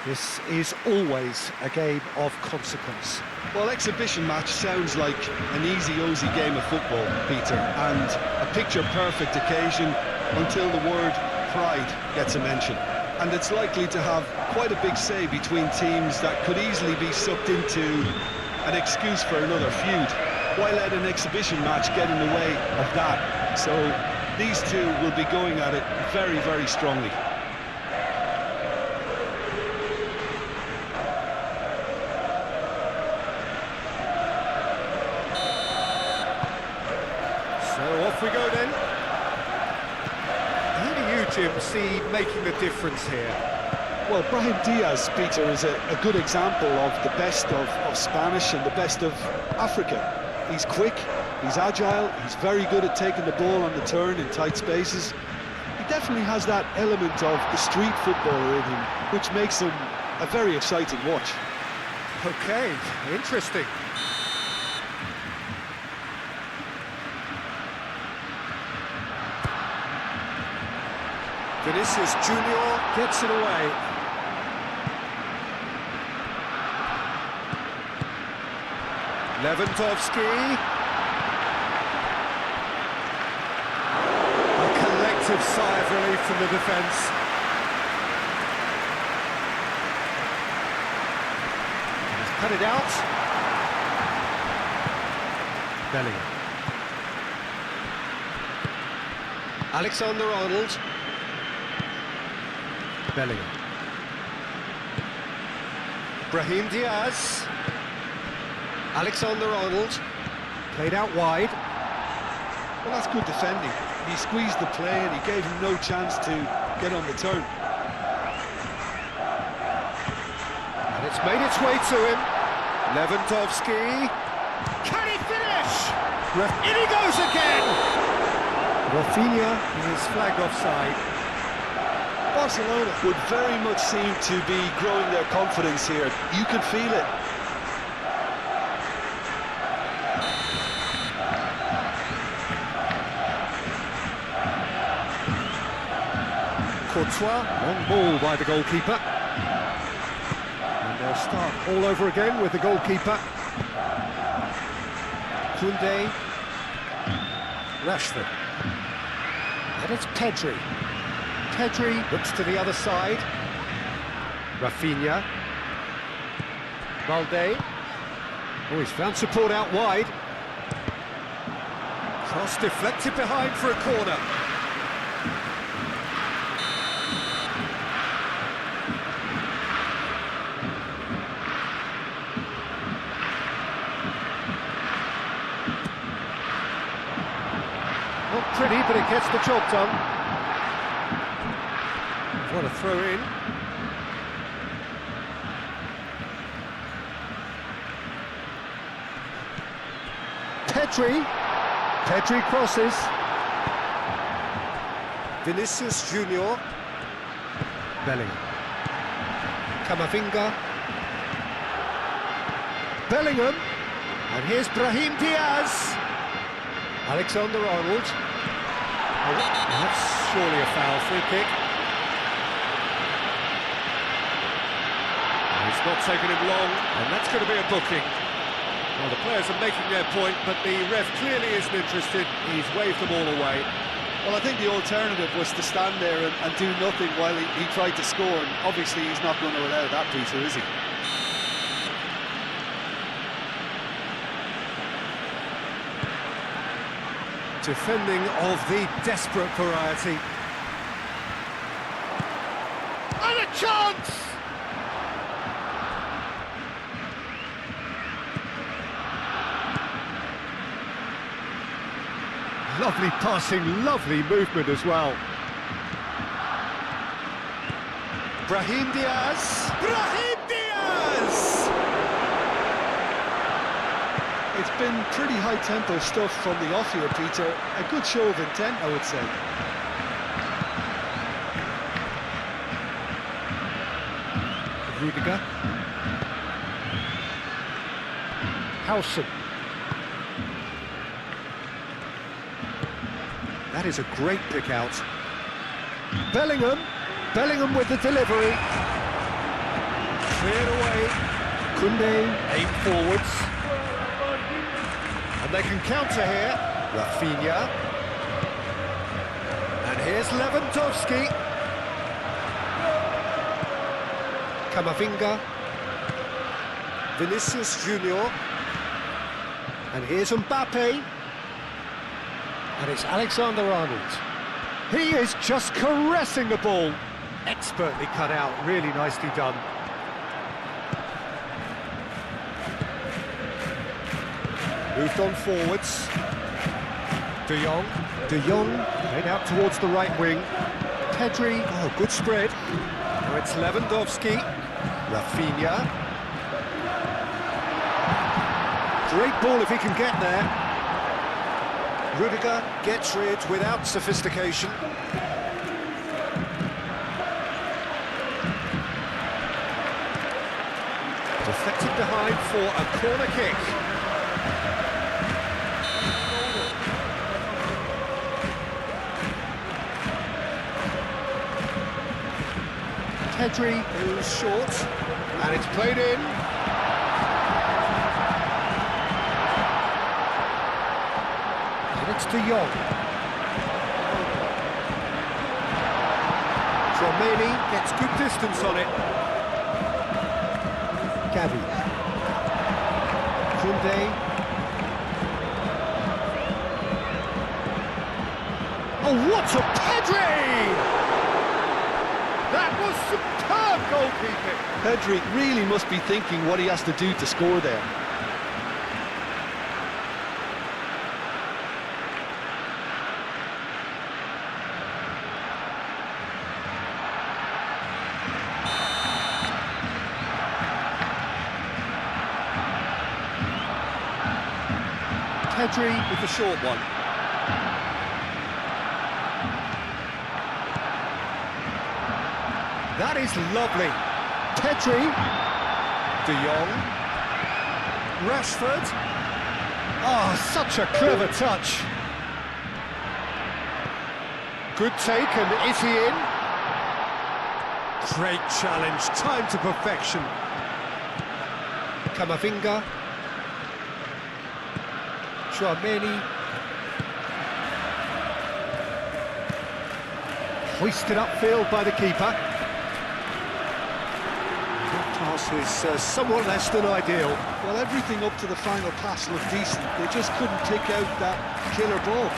This is always a game of consequence. Well, exhibition match sounds like an easy-ozy game of football, Peter, and a picture-perfect occasion until the word pride gets a mention. And it's likely to have quite a big say between teams that could easily be sucked into an excuse for another feud. Why let an exhibition match get in the way of that? So these two will be going at it very, very strongly. So off we go then. Who do you, Jim, see making the difference here? Well, Brahim Diaz, Peter, is a good example of the best of Spanish and the best of Africa. He's quick, he's agile, he's very good at taking the ball on the turn in tight spaces. He definitely has that element of the street footballer in him, which makes him a very exciting watch. Okay, interesting. Vinicius Junior gets it away. Lewandowski. A collective sigh of relief from the defence. He's cut it out. Bellingham. Alexander-Arnold. Bellingham. Brahim Diaz. Alexander-Arnold. Played out wide. Well, that's good defending. He squeezed the play and he gave him no chance to get on the turn. And it's made its way to him. Lewandowski. Can he finish? In he goes again! Rafinha is flagged offside. Barcelona would very much seem to be growing their confidence here. You can feel it. Courtois, long ball by the goalkeeper. And they'll start all over again with the goalkeeper. Koundé. Rashford. And it's Pedri. Pedri looks to the other side. Rafinha. Valde. Oh, he's found support out wide. Cross deflected behind for a corner. Not pretty, but it gets the job done. What a throw in. Pedri crosses. Vinicius Junior. Bellingham. Camavinga. Bellingham. And here's Brahim Diaz. Alexander-Arnold. Oh, that's surely a foul. Free kick. It's not taken him long, and that's going to be a booking. Well, the players are making their point, but the ref clearly isn't interested. He's waved them all away. Well, I think the alternative was to stand there and do nothing while he tried to score, and obviously he's not going to allow that, Peter, is he? Defending of the desperate variety. And a chance! Lovely passing, lovely movement as well. Brahim Diaz! Brahim Diaz! It's been pretty high-tempo stuff from the off here, Peter. A good show of intent, I would say. Rudiger. Howson. That is a great pick out. Bellingham with the delivery. Koundé, aim forwards. And they can counter here. Rafinha. And here's Lewandowski. Camavinga. Vinicius Junior. And here's Mbappe. And it's Alexander-Arnold. He is just caressing the ball. Expertly cut out, really nicely done. Moved on forwards. De Jong. De Jong played out towards the right wing. Pedri, oh, good spread. Now it's Lewandowski. Rafinha. Great ball if he can get there. Rudiger gets rid without sophistication. Deflected behind for a corner kick. Pedri who's short, and it's played in. And it's De Jong. Tchouaméni gets good distance on it. Gavi. Koundé. Oh, what a Pedri! That was superb goalkeeping. Pedri really must be thinking what he has to do to score there. Pedri with the short one. That is lovely. Pedri. De Jong. Rashford. Oh, such a clever touch. Good take, and is he in? Great challenge, time to perfection. Camavinga. Tchouaméni. Hoisted upfield by the keeper. Pass is somewhat less than ideal. Well, everything up to the final pass looked decent. They just couldn't pick out that killer ball.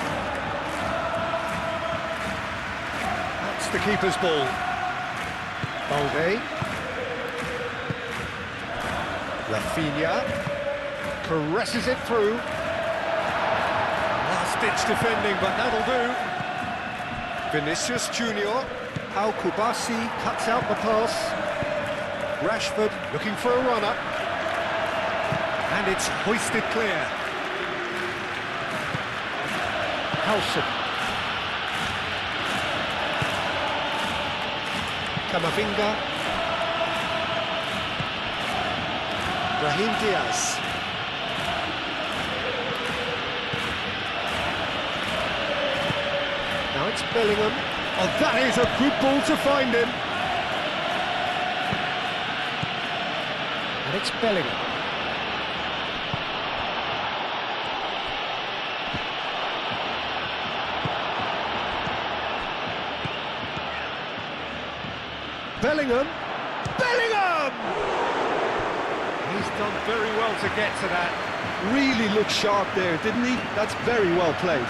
That's the keeper's ball. Balde. Rafinha. Caresses it through. Last-ditch defending, but that'll do. Vinicius Junior. Al-Kubasi cuts out the pass. Rashford looking for a runner. And it's hoisted clear. Halson. Camavinga. Brahim Diaz. Now it's Bellingham. Oh, that is a good ball to find him. And it's Bellingham. Bellingham! Bellingham! He's done very well to get to that. Really looked sharp there, didn't he? That's very well played.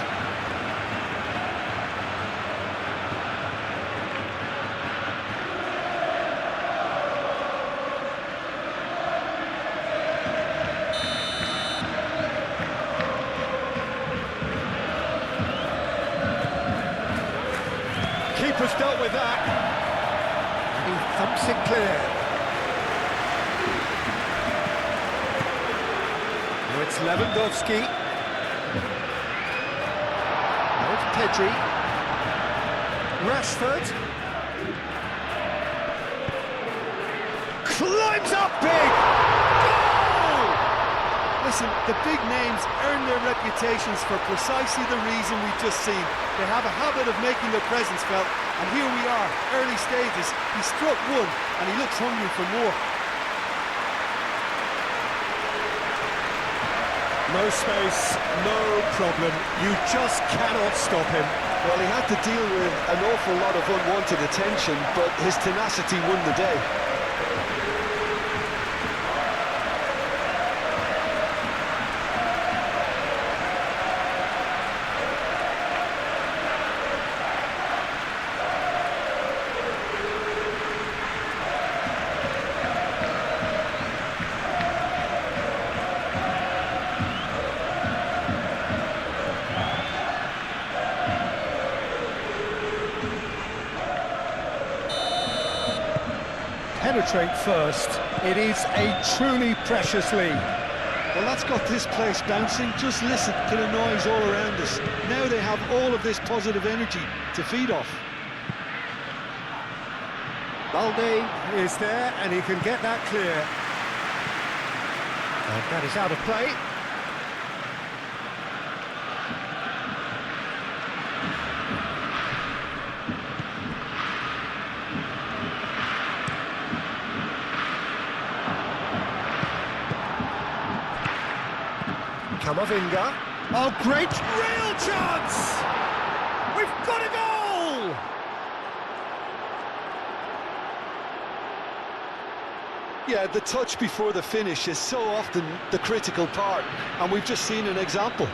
Keeper's dealt with that. And he thumps it clear. Now it's Lewandowski. Now it's Pedri. Rashford. Climbs up big! Goal! Listen, the big names earn their reputations for precisely the reason we've just seen. They have a habit of making their presence felt, and here we are, early stages. He struck one, and he looks hungry for more. No space, no problem. You just cannot stop him. Well, he had to deal with an awful lot of unwanted attention, but his tenacity won the day. Penetrate first. It is a truly precious lead. Well, that's got this place bouncing. Just listen to the noise all around us. Now they have all of this positive energy to feed off. Balde is there, and he can get that clear. And that is out of play. Camavinga. Oh, great, real chance! We've got a goal! Yeah, the touch before the finish is so often the critical part, and we've just seen an example.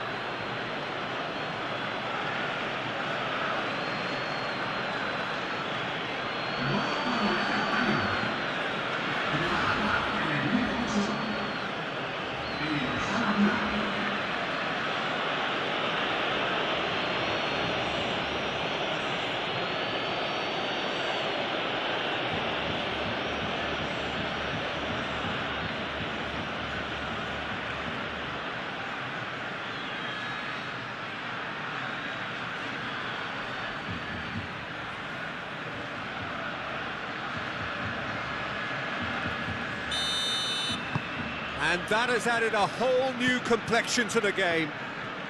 And that has added a whole new complexion to the game.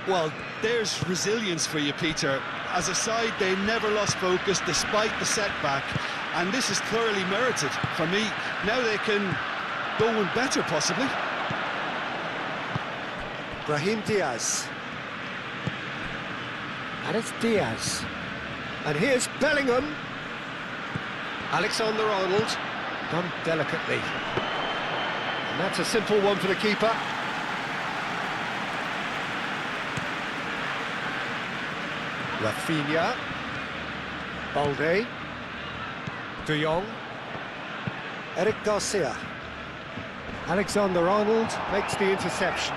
Well, there's resilience for you, Peter. As a side, they never lost focus despite the setback, and this is clearly merited for me. Now they can go one better, possibly. Brahim Diaz. And it's Diaz. And here's Bellingham. Alexander-Arnold. Done delicately. And that's a simple one for the keeper. Rafinha. Balde. De Jong. Eric Garcia. Alexander-Arnold makes the interception.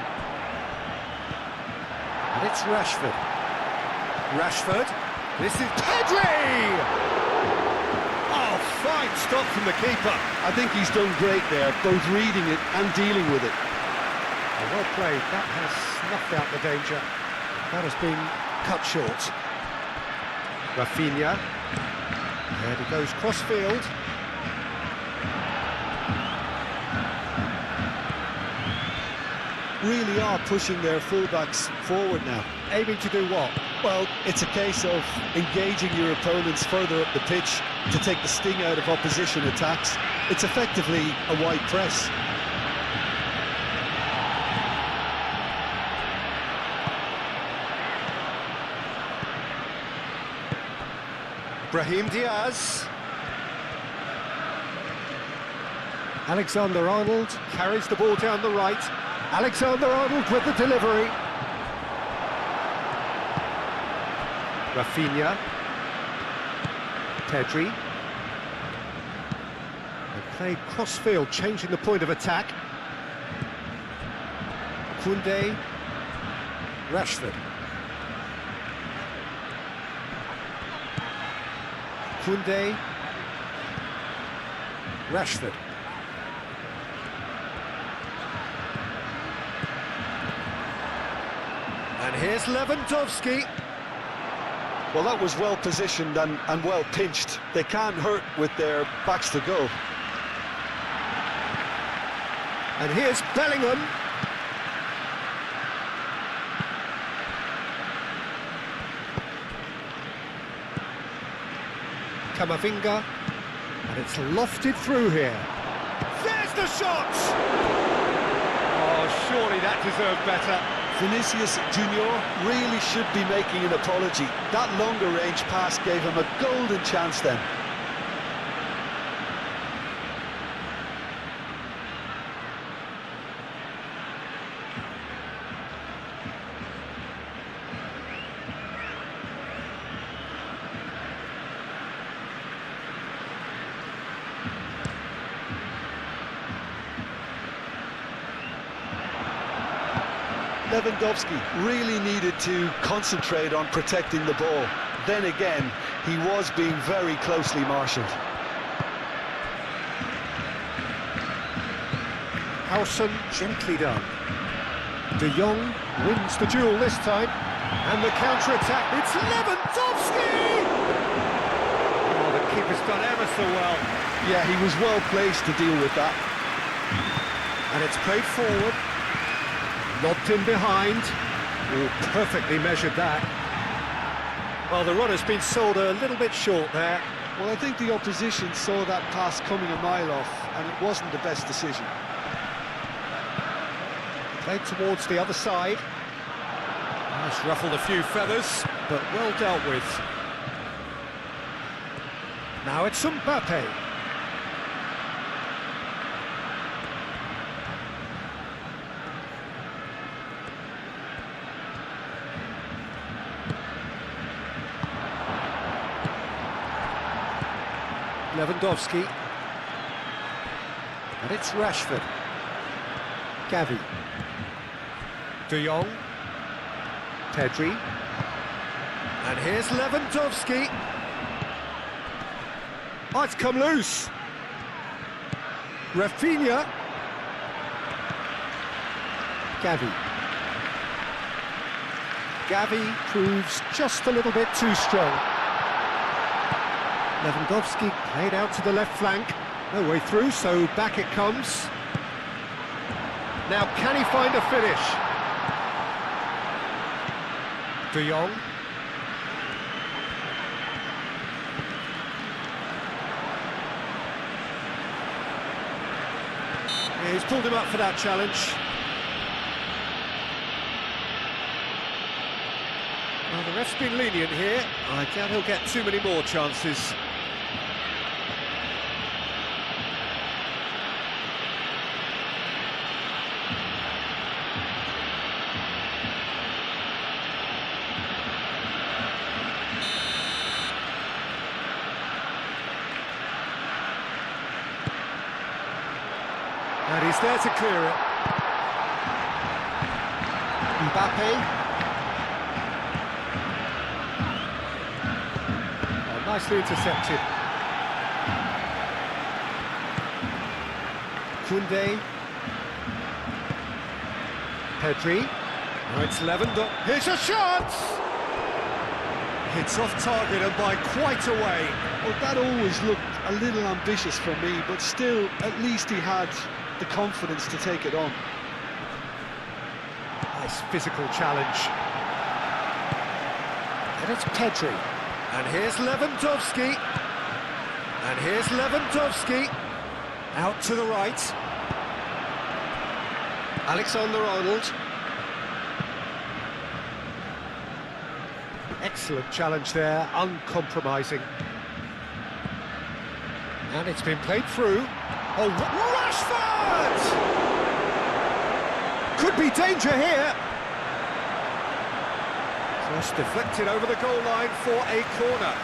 And it's Rashford. Rashford. This is Pedri! Oh, fine stop from the keeper. I think he's done great there, both reading it and dealing with it. Well played. That has snuffed out the danger. That has been cut short. Rafinha. And he goes cross-field. Really are pushing their fullbacks forward now. Aiming to do what? Well, it's a case of engaging your opponents further up the pitch to take the sting out of opposition attacks. It's effectively a wide press. Brahim Diaz. Alexander-Arnold carries the ball down the right. Alexander-Arnold with the delivery. Rafinha. Pedri. They played cross-field, changing the point of attack. Koundé. Rashford. Koundé. Rashford. And here's Lewandowski. Well, that was well positioned and well pinched. They can't hurt with their backs to go. And here's Bellingham. Camavinga. And it's lofted through here. There's the shot! Oh, surely that deserved better. Vinicius Junior really should be making an apology. That longer range pass gave him a golden chance then. Lewandowski really needed to concentrate on protecting the ball. Then again, he was being very closely marshalled. Howson gently done. De Jong wins the duel this time. And the counter-attack, it's Lewandowski! Oh, the keeper's done ever so well. Yeah, he was well placed to deal with that. And it's played forward. Lobbed in behind. Oh, perfectly measured that. Well, the run has been sold a little bit short there. Well, I think the opposition saw that pass coming a mile off, and it wasn't the best decision. Played towards the other side. It's ruffled a few feathers, but well dealt with. Now it's Mbappe. Lewandowski. And it's Rashford. Gavi. De Jong. Pedri. And here's Lewandowski. Oh, it's come loose. Rafinha. Gavi. Gavi proves just a little bit too strong. Lewandowski played out to the left flank. No way through, so back it comes. Now can he find a finish? De Jong. Yeah, he's pulled him up for that challenge. Well, the ref's been lenient here. I doubt he'll get too many more chances. And he's there to clear it. Mbappe. Oh, nicely intercepted. Koundé. Pedri. Now it's Lewandowski. Here's a shot! It's off target and by quite a way. Well, that always looked a little ambitious for me, but still, at least he had the confidence to take it on. Nice physical challenge. And it's Pedri. And here's Lewandowski. And here's Lewandowski. Out to the right. Alexander-Arnold. Excellent challenge there, uncompromising. And it's been played through. Oh, Rashford! Could be danger here. Just deflected over the goal line for a corner.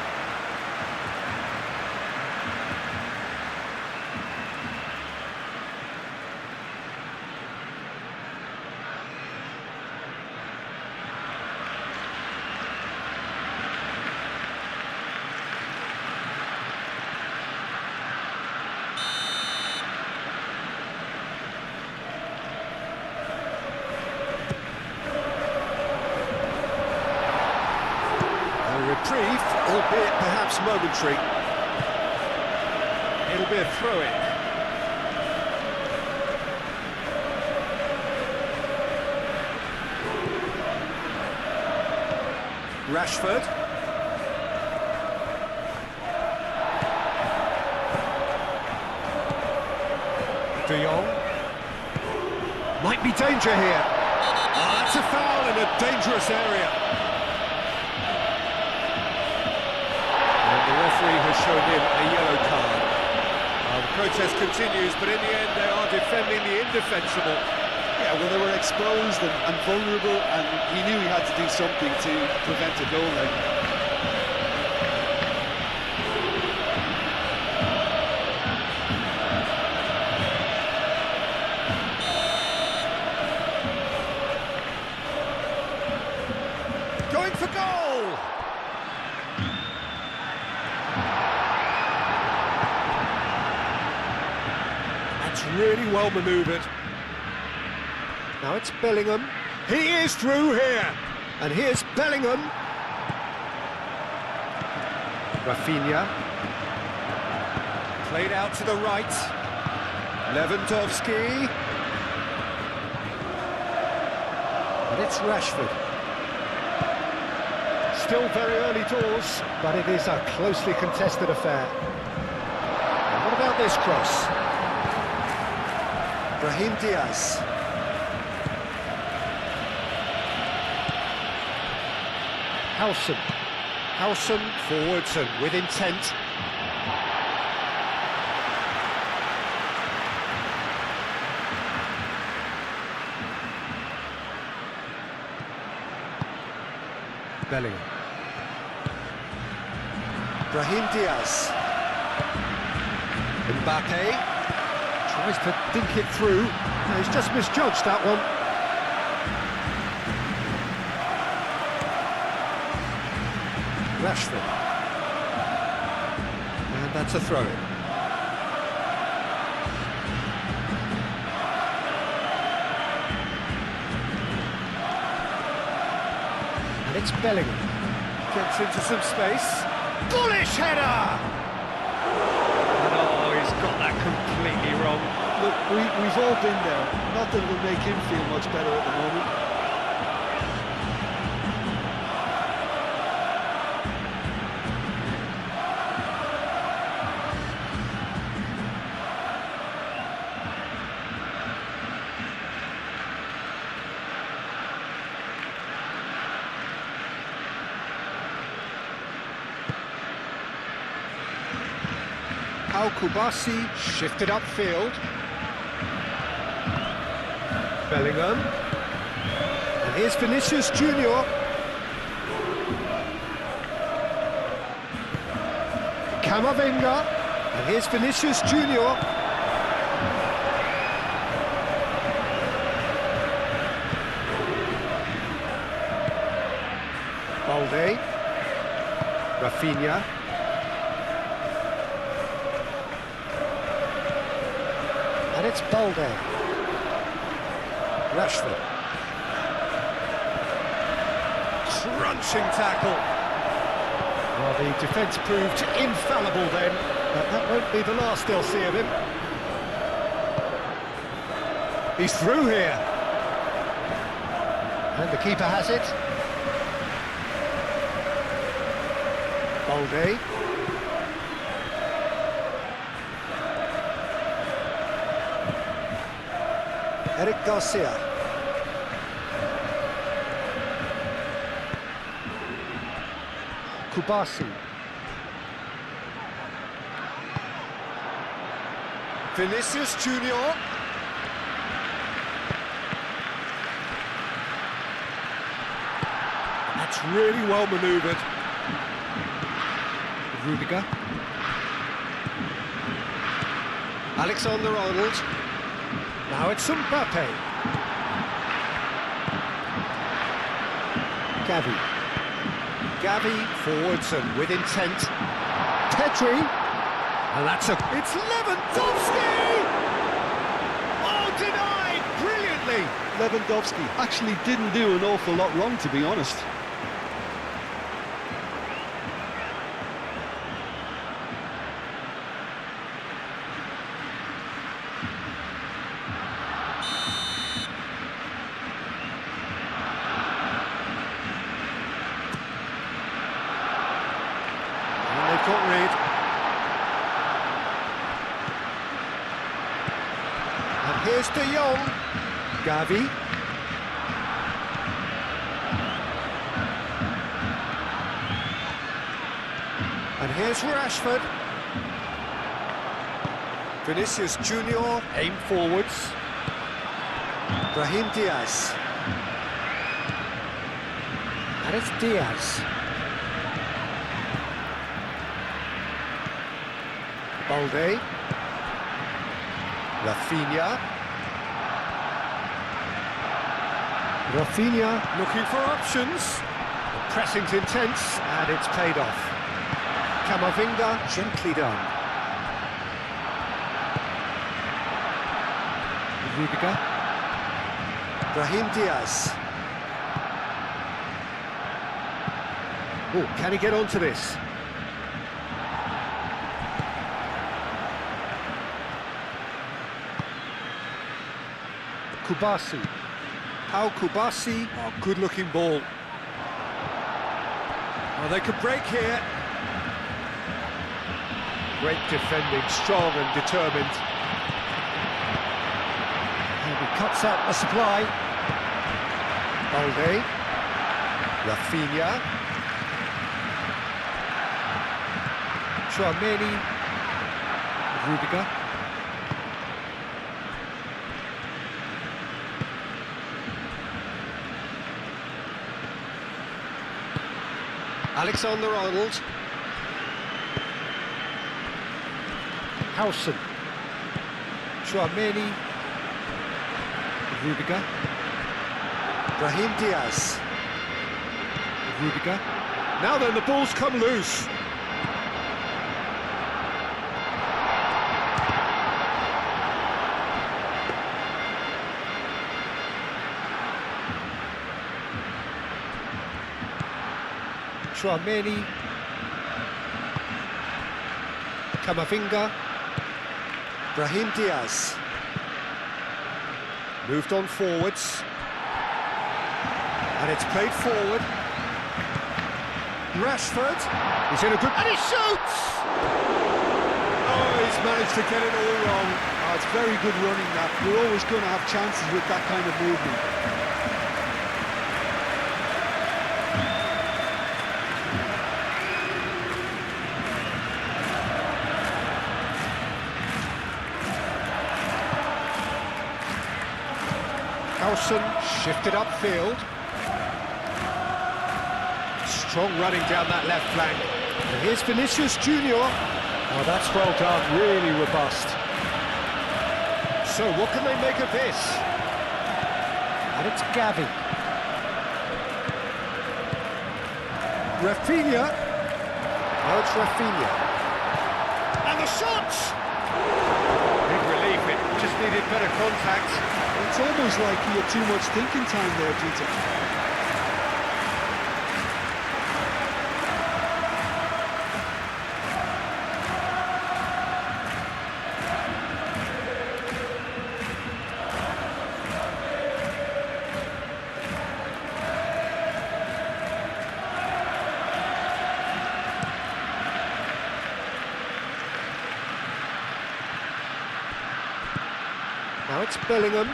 Reprieve, albeit perhaps momentary. It'll be a throw-in. Rashford. De Jong. Might be danger here. That's a foul in a dangerous area. And the referee has shown him a yellow card. The protest continues, but in the end they are defending the indefensible. Yeah, well, they were exposed and vulnerable, and he knew he had to do something to prevent a goal then. Going for goal! That's really well manoeuvred. Now it's Bellingham. He is through here. And here's Bellingham. Rafinha. Played out to the right. Lewandowski. And it's Rashford. Still very early doors, but it is a closely contested affair. And what about this cross? Brahim Diaz. Howson forwards and with intent. Bellingham. Brahim Diaz. Mbappe tries to dink it through. No, he's just misjudged that one. Rashford. And that's a throw-in. And it's Bellingham. Gets into some space. Bullish header! And oh, he's got that completely wrong. Look, we've all been there. Not that it'll make him feel much better at the moment. Kubasi shifted upfield. Bellingham. And here's Vinicius Junior. Camavinga. And here's Vinicius Junior. Balde. Rafinha. And it's Balde. Rashford. Crunching tackle. Well, the defence proved infallible then, but that won't be the last they'll see of him. He's through here. And the keeper has it. Balde. Eric Garcia. Kubasi. Vinicius Junior. That's really well manoeuvred. Rudiger. Alexander-Arnold. Now it's Mbappe. Gavi forwards and with intent. Pedri. And it's Lewandowski! Oh, denied brilliantly! Lewandowski actually didn't do an awful lot wrong, to be honest. Got rid. And here's De Jong. Gavi. And here's Rashford. Vinicius Junior, aim forwards. Brahim Diaz. And it's Diaz. Balde. Rafinha. Rafinha looking for options. The pressing's intense and it's paid off. Camavinga, gently done. Rudiger. Brahim Diaz. Oh, can he get onto this? Kubasi. Pau Kubasi. Oh, good-looking ball. Oh, they could break here. Great defending, strong and determined. And he cuts out the supply. Balde. Rafinha. Tchouaméni. Rudiger. Alexander-Arnold. Howson. Tchouaméni. Rudiger. Brahim Diaz. Rudiger. Now then, the ball's come loose. Tchouaméni. Camavinga. Brahim Diaz. Moved on forwards. And it's played forward. Rashford. He's in a good... And he shoots! Oh, he's managed to get it all wrong. Oh, it's very good running that. You're always going to have chances with that kind of movement. Howson shifted upfield. Strong running down that left flank. And here's Vinicius Junior. Oh, that's well done, really robust. So what can they make of this? And it's Gavi. Rafinha. Now it's Rafinha. And the shots! Big relief, it just needed better contact. It's almost like he had too much thinking time there, Peter. Now it's Bellingham.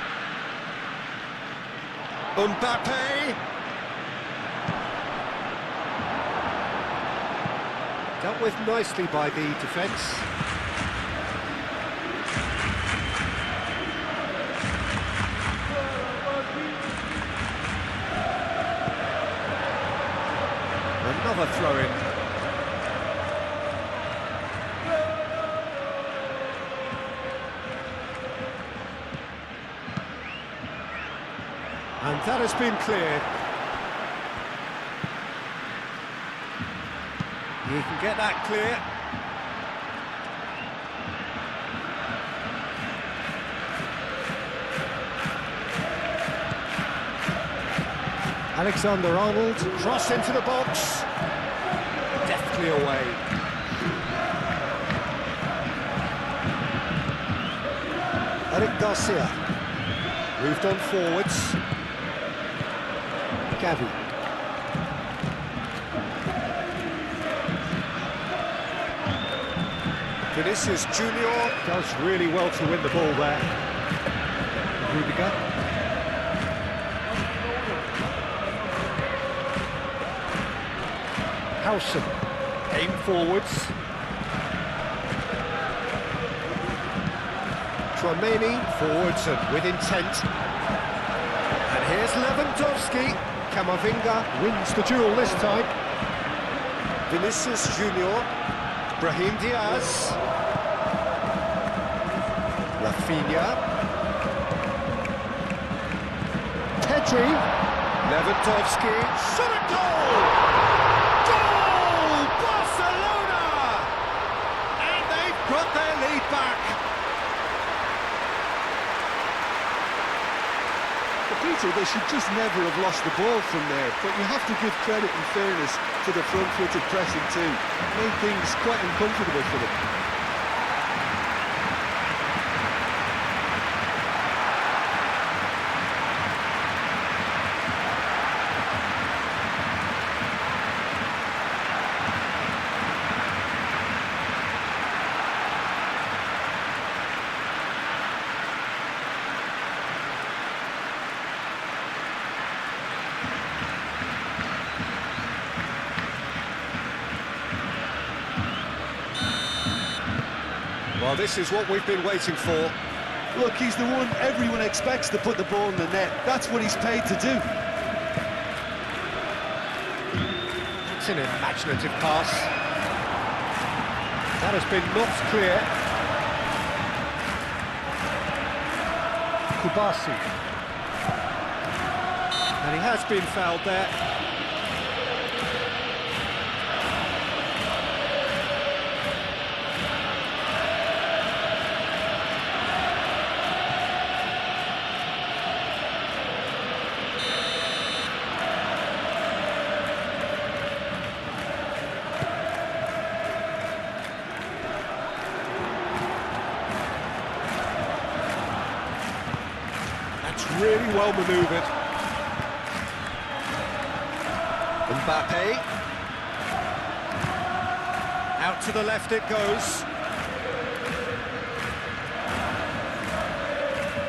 Mbappe. Dealt with nicely by the defence. Another throw-in. And that has been cleared. He can get that clear. Alexander-Arnold, cross into the box. Deftly away. Eric Garcia. Moved on forwards. Gavi. Vinicius Junior does really well to win the ball there. Rudiger. Howson. Aim forwards. Tchouaméni forwards and with intent. And here's Lewandowski. Camavinga wins the duel this time. Vinicius Junior. Brahim Diaz. Rafinha. Pedri. Lewandowski. Shot at goal! Goal! Barcelona! And they've got their lead back. Peter, they should just never have lost the ball from there, but you have to give credit and fairness to the front-footed pressing too. Made things quite uncomfortable for them. Well, this is what we've been waiting for. Look, he's the one everyone expects to put the ball in the net. That's what he's paid to do. It's an imaginative pass. That has been knocked clear. Kubasi. And he has been fouled there. Really well manoeuvred. Mbappe. Out to the left it goes.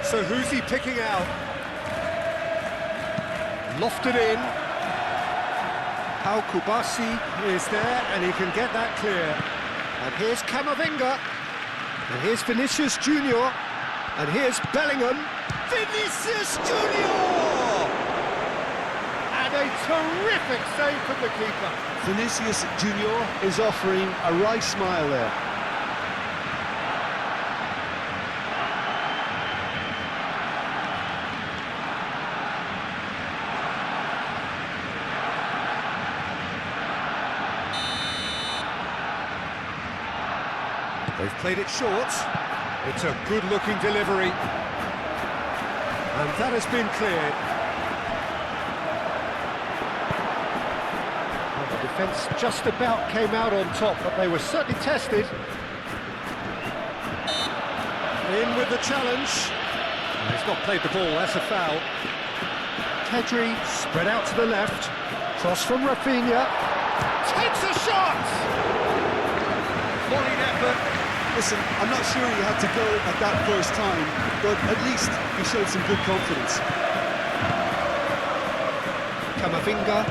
So who's he picking out? Lofted in. How Kubasi is there and he can get that clear. And here's Camavinga. And here's Vinicius Junior. And here's Bellingham. Vinicius Junior! And a terrific save from the keeper. Vinicius Junior is offering a right smile there. They've played it short. It's a good-looking delivery. And that has been cleared. Well, the defence just about came out on top, but they were certainly tested. In with the challenge. And he's not played the ball, that's a foul. Pedri spread out to the left. Cross from Rafinha. Takes a shot! Volleyed effort. Listen, I'm not sure he had to go at that first time, but at least he showed some good confidence. Camavinga.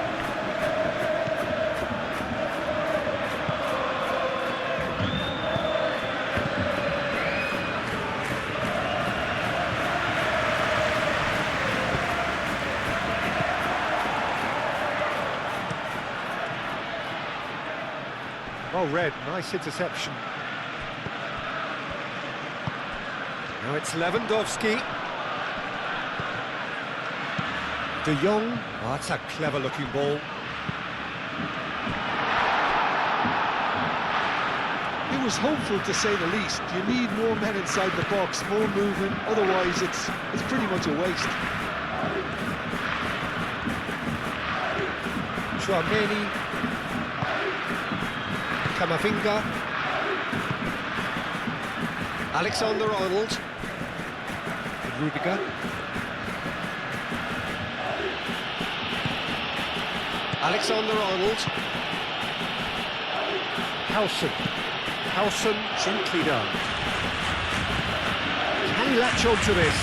Well read, nice interception. Now it's Lewandowski. De Jong. Oh, that's a clever-looking ball. It was hopeful, to say the least. You need more men inside the box, more movement. Otherwise, it's pretty much a waste. Tchouaméni. Camavinga. Alexander-Arnold. Rudiger. Alexander-Arnold. Howson gently done. Can he latch on to this?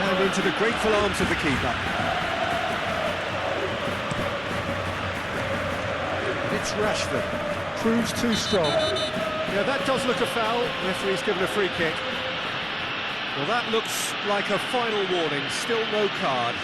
And into the grateful arms of the keeper. It's Rashford. Proves too strong. Yeah, that does look a foul. Referee's given a free kick. Well, that looks like a final warning. Still no card.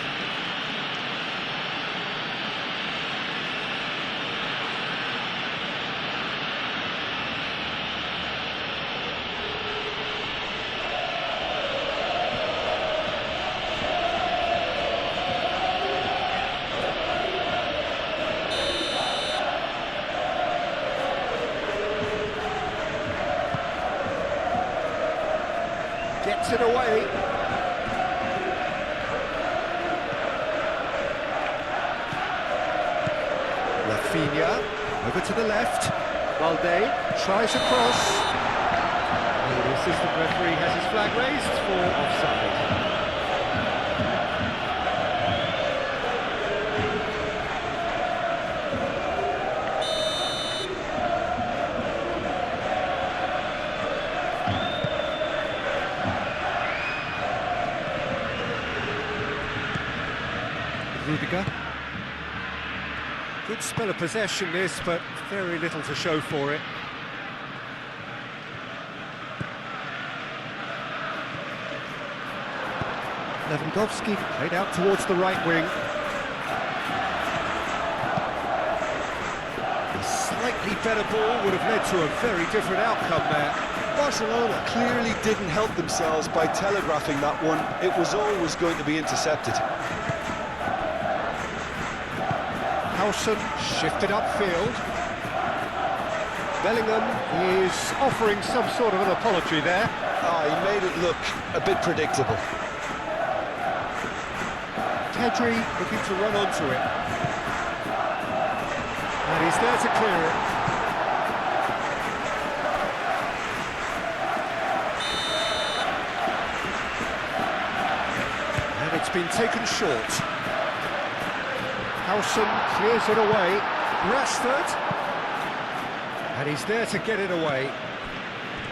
Gets it away. Rafinha, over to the left. Balde tries a cross. And the assistant referee has his flag raised for offside. Rudiger. Good spell of possession this, but very little to show for it. Lewandowski played out towards the right wing. A slightly better ball would have led to a very different outcome there. Barcelona clearly didn't help themselves by telegraphing that one. It was always going to be intercepted. Howson shifted upfield. Bellingham is offering some sort of an apology there. He made it look a bit predictable. Pedri looking to run onto it. And he's there to clear it. And it's been taken short. Howson clears it away. Rashford. And he's there to get it away.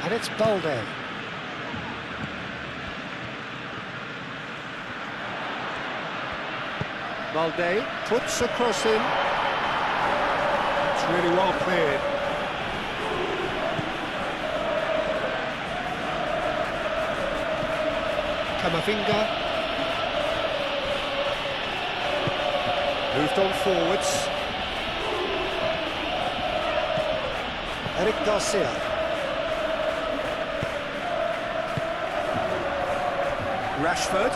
And it's Balde. Balde puts a cross in. It's really well cleared. Camavinga. Moved on forwards. Eric Garcia. Rashford.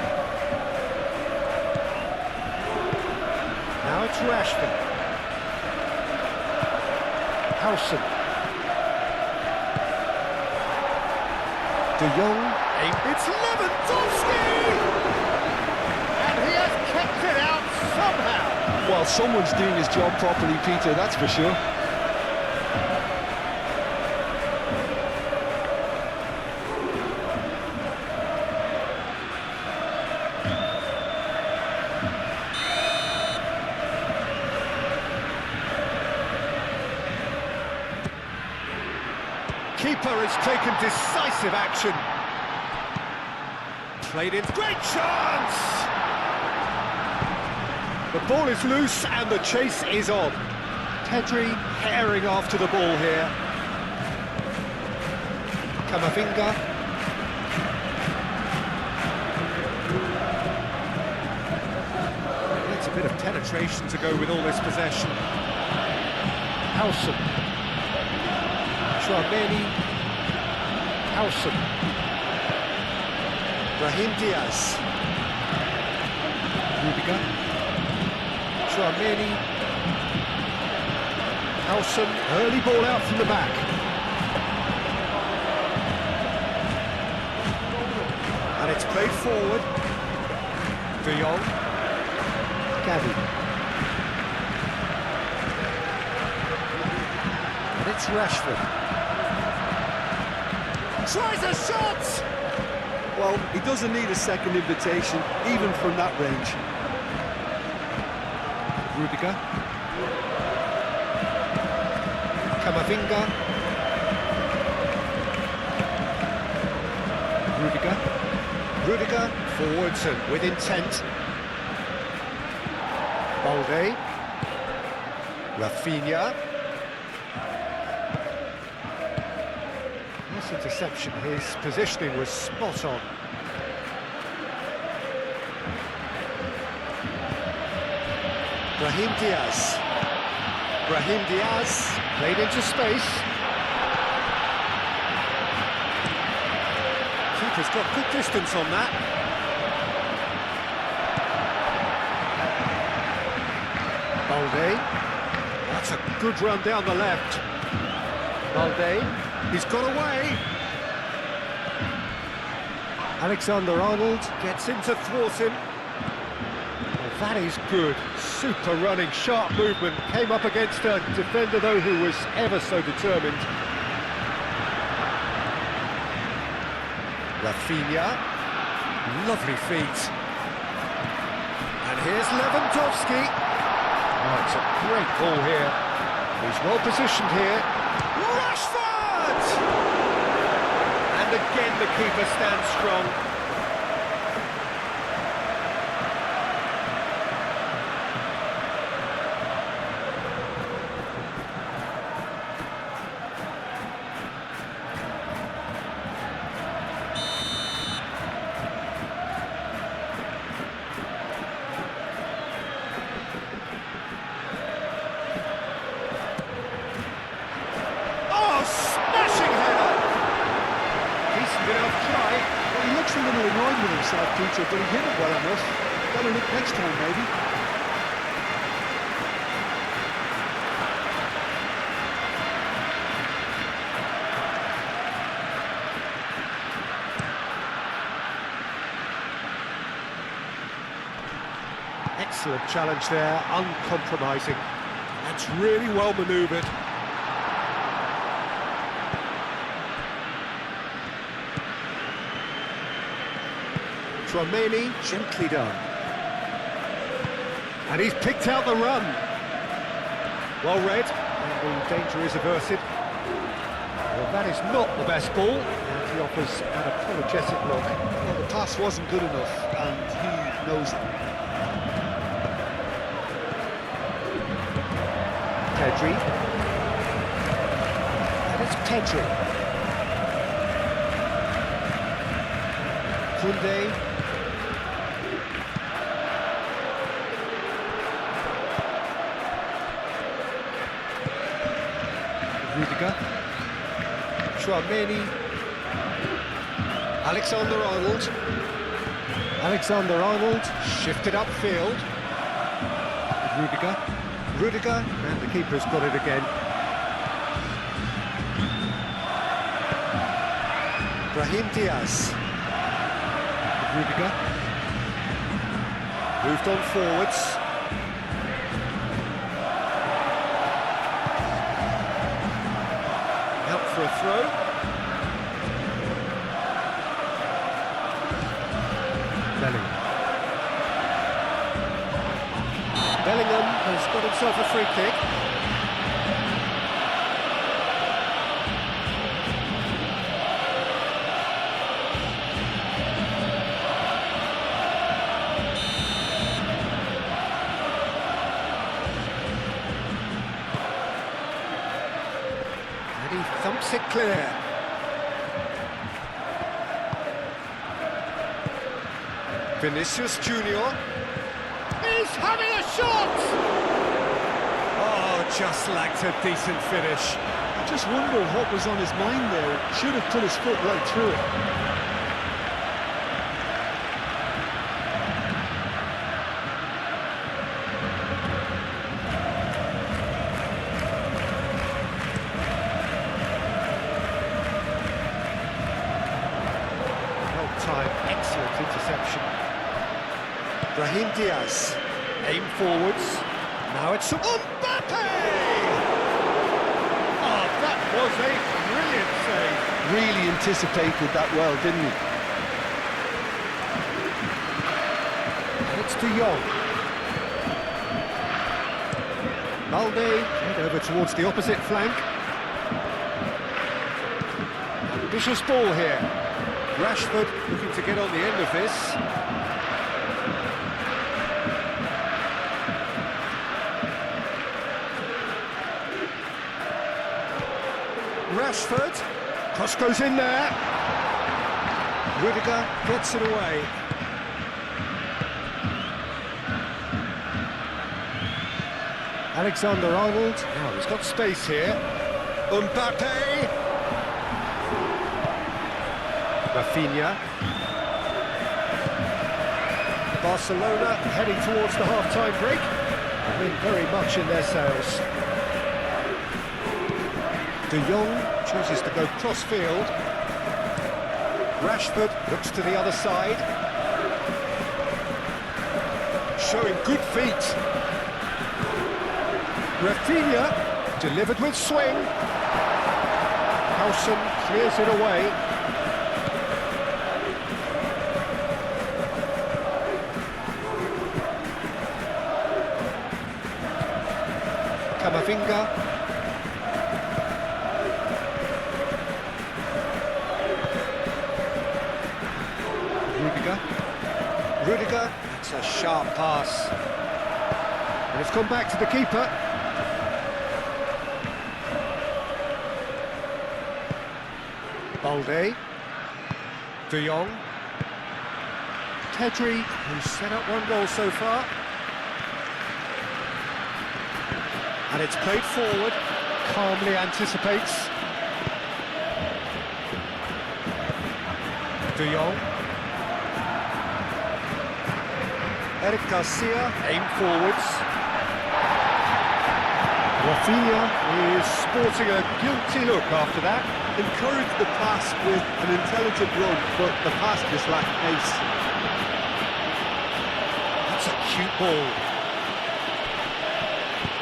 Now it's Rashford. Howson. De Jong. It's Lewandowski! And he has kept it out somehow. Well, someone's doing his job properly, Peter, that's for sure. Keeper has taken decisive action. Played in. Great chance! The ball is loose and the chase is on. Pedri herring after the ball here. Camavinga. Needs a bit of penetration to go with all this possession. Howson. Chouameni. Howson. Brahim Diaz. Rudiger. Chouameni. Howson, early ball out from the back. And it's played forward. De Jong. Gavi. And it's Rashford. Tries a shot! Well, he doesn't need a second invitation, even from that range. Rudiger. Camavinga. Rudiger forwards and with intent. Balde. Rafinha. interception. His positioning was spot on. Brahim Diaz. Brahim Diaz played into space. Keeper's got good distance on that. Balde. That's a good run down the left. Balde. He's got away. Alexander-Arnold gets in to thwart him. Well, that is good. Super running, sharp movement. Came up against a defender, though, who was ever so determined. Rafinha. Lovely feet. And here's Lewandowski. Oh, it's a great ball here. He's well positioned here. Rashford! And again the keeper stands strong. He looks a little annoyed with himself, Peter, but he hit it well enough. Better look next time, maybe. Excellent challenge there, uncompromising. That's really well manoeuvred. Tchouaméni, gently done. And he's picked out the run. Well read, and the danger is averted. Well, that is not the best ball, and he offers an apologetic look. Well, the pass wasn't good enough, and he knows it. Pedri. And it's Pedri. Koundé. Rudiger. Tchouaméni. Alexander-Arnold. Alexander-Arnold shifted upfield. Rudiger. Rudiger, and the keeper's got it again. Brahim Diaz. Rudiger. Moved on forwards. Out for a throw. Bellingham has got himself a free kick. And he thumps it clear. Vinicius Junior. He's having a shot! Oh, just lacked a decent finish. I just wonder what was on his mind there. Should have put his foot right through it. Well-timed, excellent interception. Brahim Diaz, aim forwards, now it's Mbappe! Oh, that was a brilliant save. Really anticipated that well, didn't he? And it's De Jong. Balde, head over towards the opposite flank. Ambitious ball here. Rashford looking to get on the end of this. Rashford, Cross goes in there. Rudiger gets it away. Alexander-Arnold. Now he's got space here. Mbappe. Rafinha. Barcelona heading towards the half-time break. They've been very much in their sails. De Jong chooses to go cross-field. Rashford looks to the other side. Showing good feet. Rafinha delivered with swing. Howson clears it away. Camavinga. Rudiger, that's a sharp pass. And it's gone back to the keeper. Balde. De Jong. Pedri, who's set up one goal so far. And it's played forward, calmly anticipates. De Jong. Eric Garcia, aim forwards. Rafinha is sporting a guilty look after that. Encouraged the pass with an intelligent run, but the pass just lacked pace. That's a cute ball.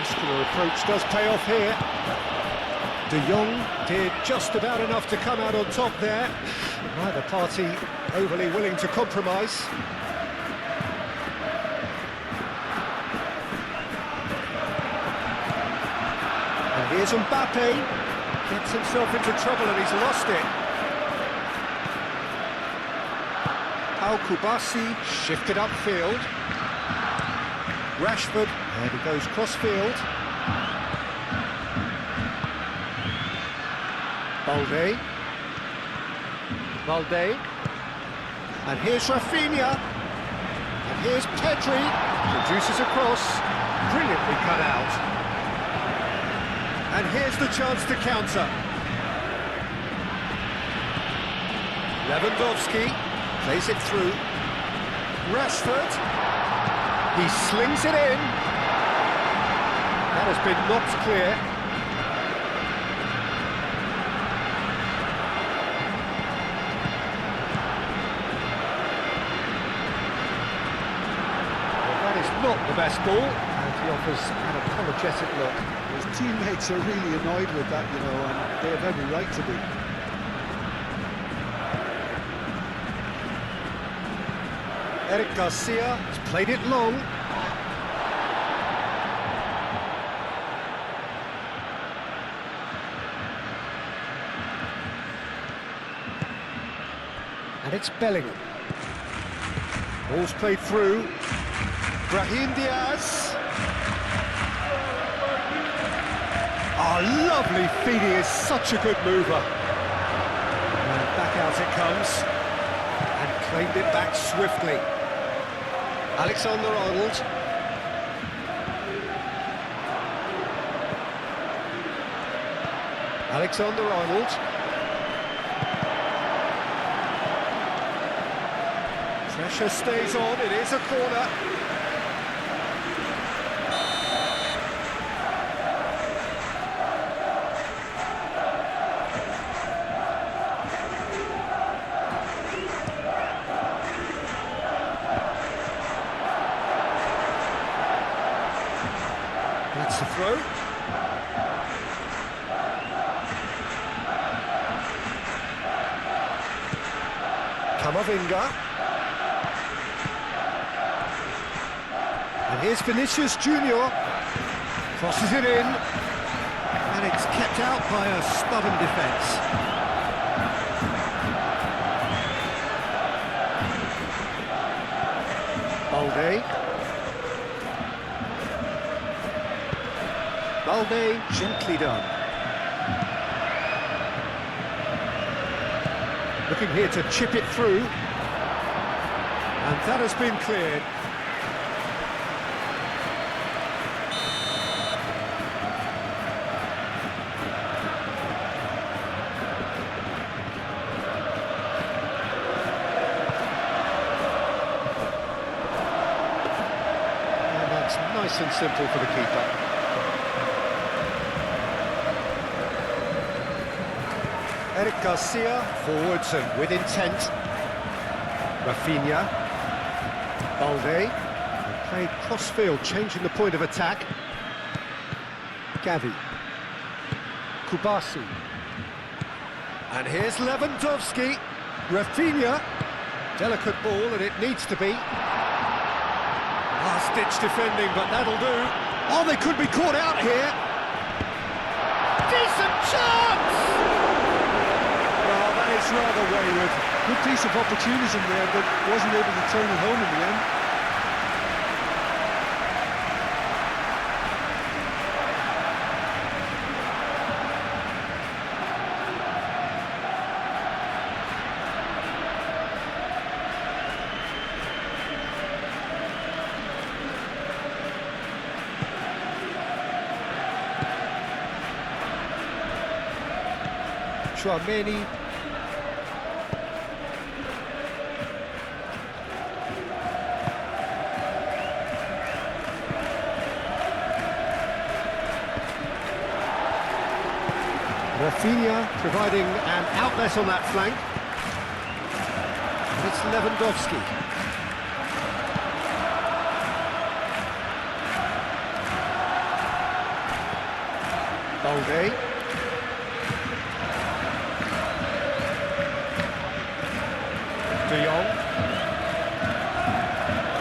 Muscular approach does pay off here. De Jong did just about enough to come out on top there. Neither party overly willing to compromise. And here's Mbappe. Gets himself into trouble and he's lost it. Al Kubasi shifted upfield. Rashford, there he goes cross-field. Balde. And here's Rafinha. And here's Pedri. Produces a cross. Brilliantly cut out. And here's the chance to counter. Lewandowski plays it through. Rashford. He slings it in. That has been knocked clear. Well, that is not the best ball, and he offers an apologetic look. His teammates are really annoyed with that, you know, and they have every right to be. Eric Garcia has played it long. And it's Bellingham. Ball's played through. Brahim Diaz. Oh, lovely feed, he is such a good mover. And back out it comes. And claimed it back swiftly. Alexander-Arnold. Alexander-Arnold. Pressure stays on, it is a corner. That's the throw. Camavinga. And here's Vinicius Junior. Crosses it in. And it's kept out by a stubborn defence. Balde, gently done. looking here to chip it through. And that has been cleared. And that's nice and simple for the keeper. Eric Garcia, forwards and with intent. Rafinha. Balde. They played cross-field, changing the point of attack. Gavi. Kubasi. And here's Lewandowski. Rafinha. Delicate ball, and it needs to be. Last-ditch defending, but that'll do. Oh, they could be caught out here. Decent chance! It's rather wayward. Good piece of opportunism there, but wasn't able to turn it home in the end. Chouameni. Rafinha providing an outlet on that flank. And it's Lewandowski. Balde. De Jong.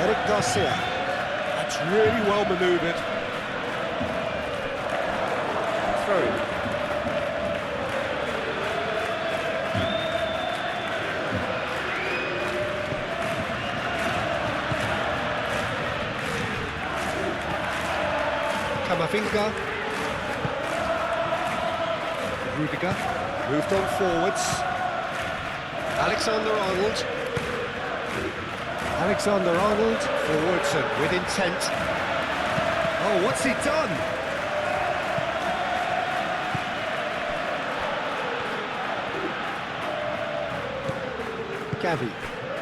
Eric Garcia. That's really well manoeuvred. Through. Kamavinga. Rudiger. Moved on forwards. Alexander-Arnold. Alexander-Arnold. Forwards and with intent. Oh, what's he done? Gavi.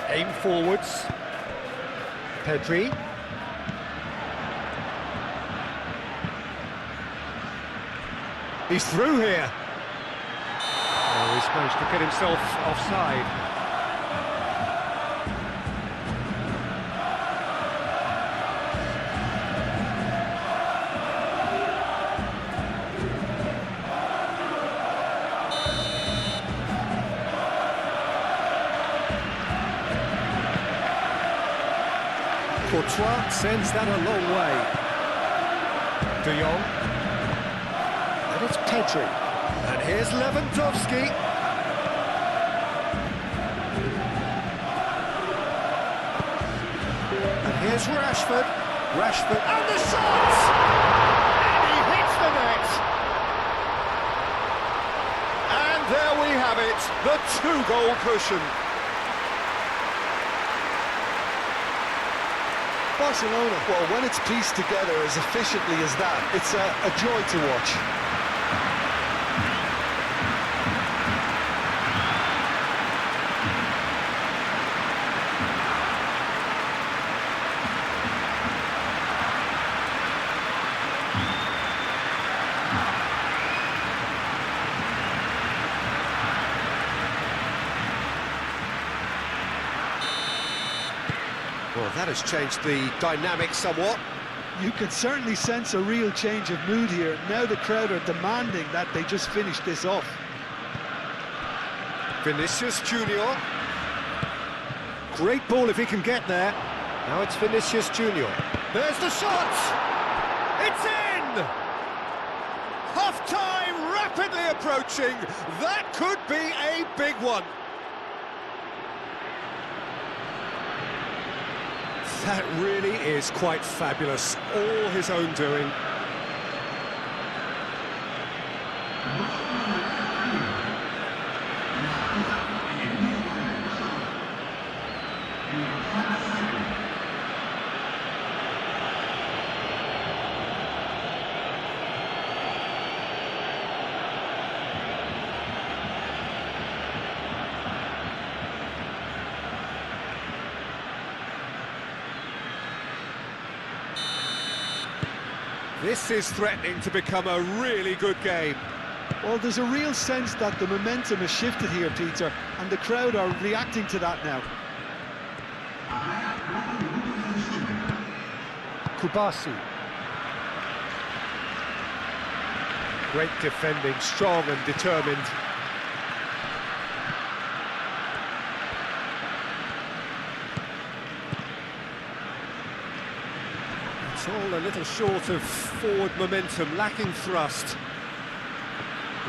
Aim forwards. Pedri. He's through here. Oh, he's managed to get himself offside. Courtois sends that a long way. De Jong. And it's Pedri. And here's Lewandowski. And here's Rashford. Rashford. And the shot! And he hits the net. And there we have it. The two-goal cushion. Barcelona, well, when it's pieced together as efficiently as that, it's a joy to watch. Well, that has changed the dynamic somewhat. You could certainly sense a real change of mood here. Now the crowd are demanding that they just finish this off. Vinicius Junior. Great ball if he can get there. Now it's Vinicius Junior. There's the shot! It's in! Half-time rapidly approaching. That could be a big one. That really is quite fabulous. All his own doing. This is threatening to become a really good game. Well, there's a real sense that the momentum has shifted here, Peter, and the crowd are reacting to that now. Kubasi. Great defending, strong and determined. It's all a little short of forward momentum, lacking thrust.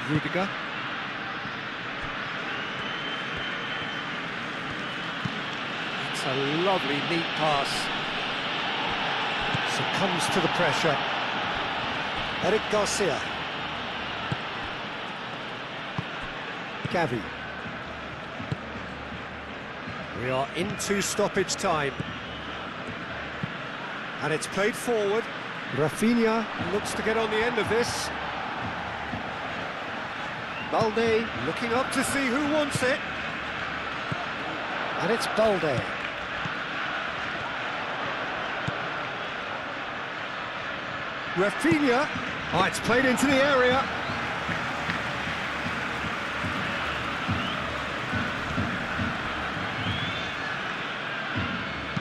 Rudiger. It's a lovely, neat pass. Succumbs to the pressure. Eric Garcia. Gavi. We are into stoppage time. And it's played forward. Rafinha looks to get on the end of this. Balde looking up to see who wants it. And it's Balde. Rafinha. Oh, it's played into the area.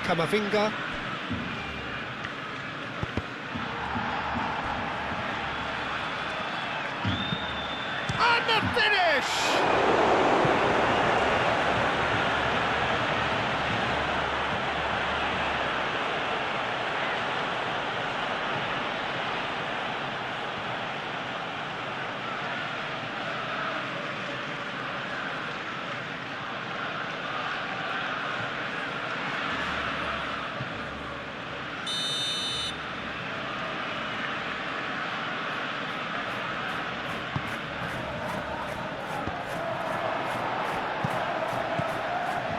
Camavinga. And the finish!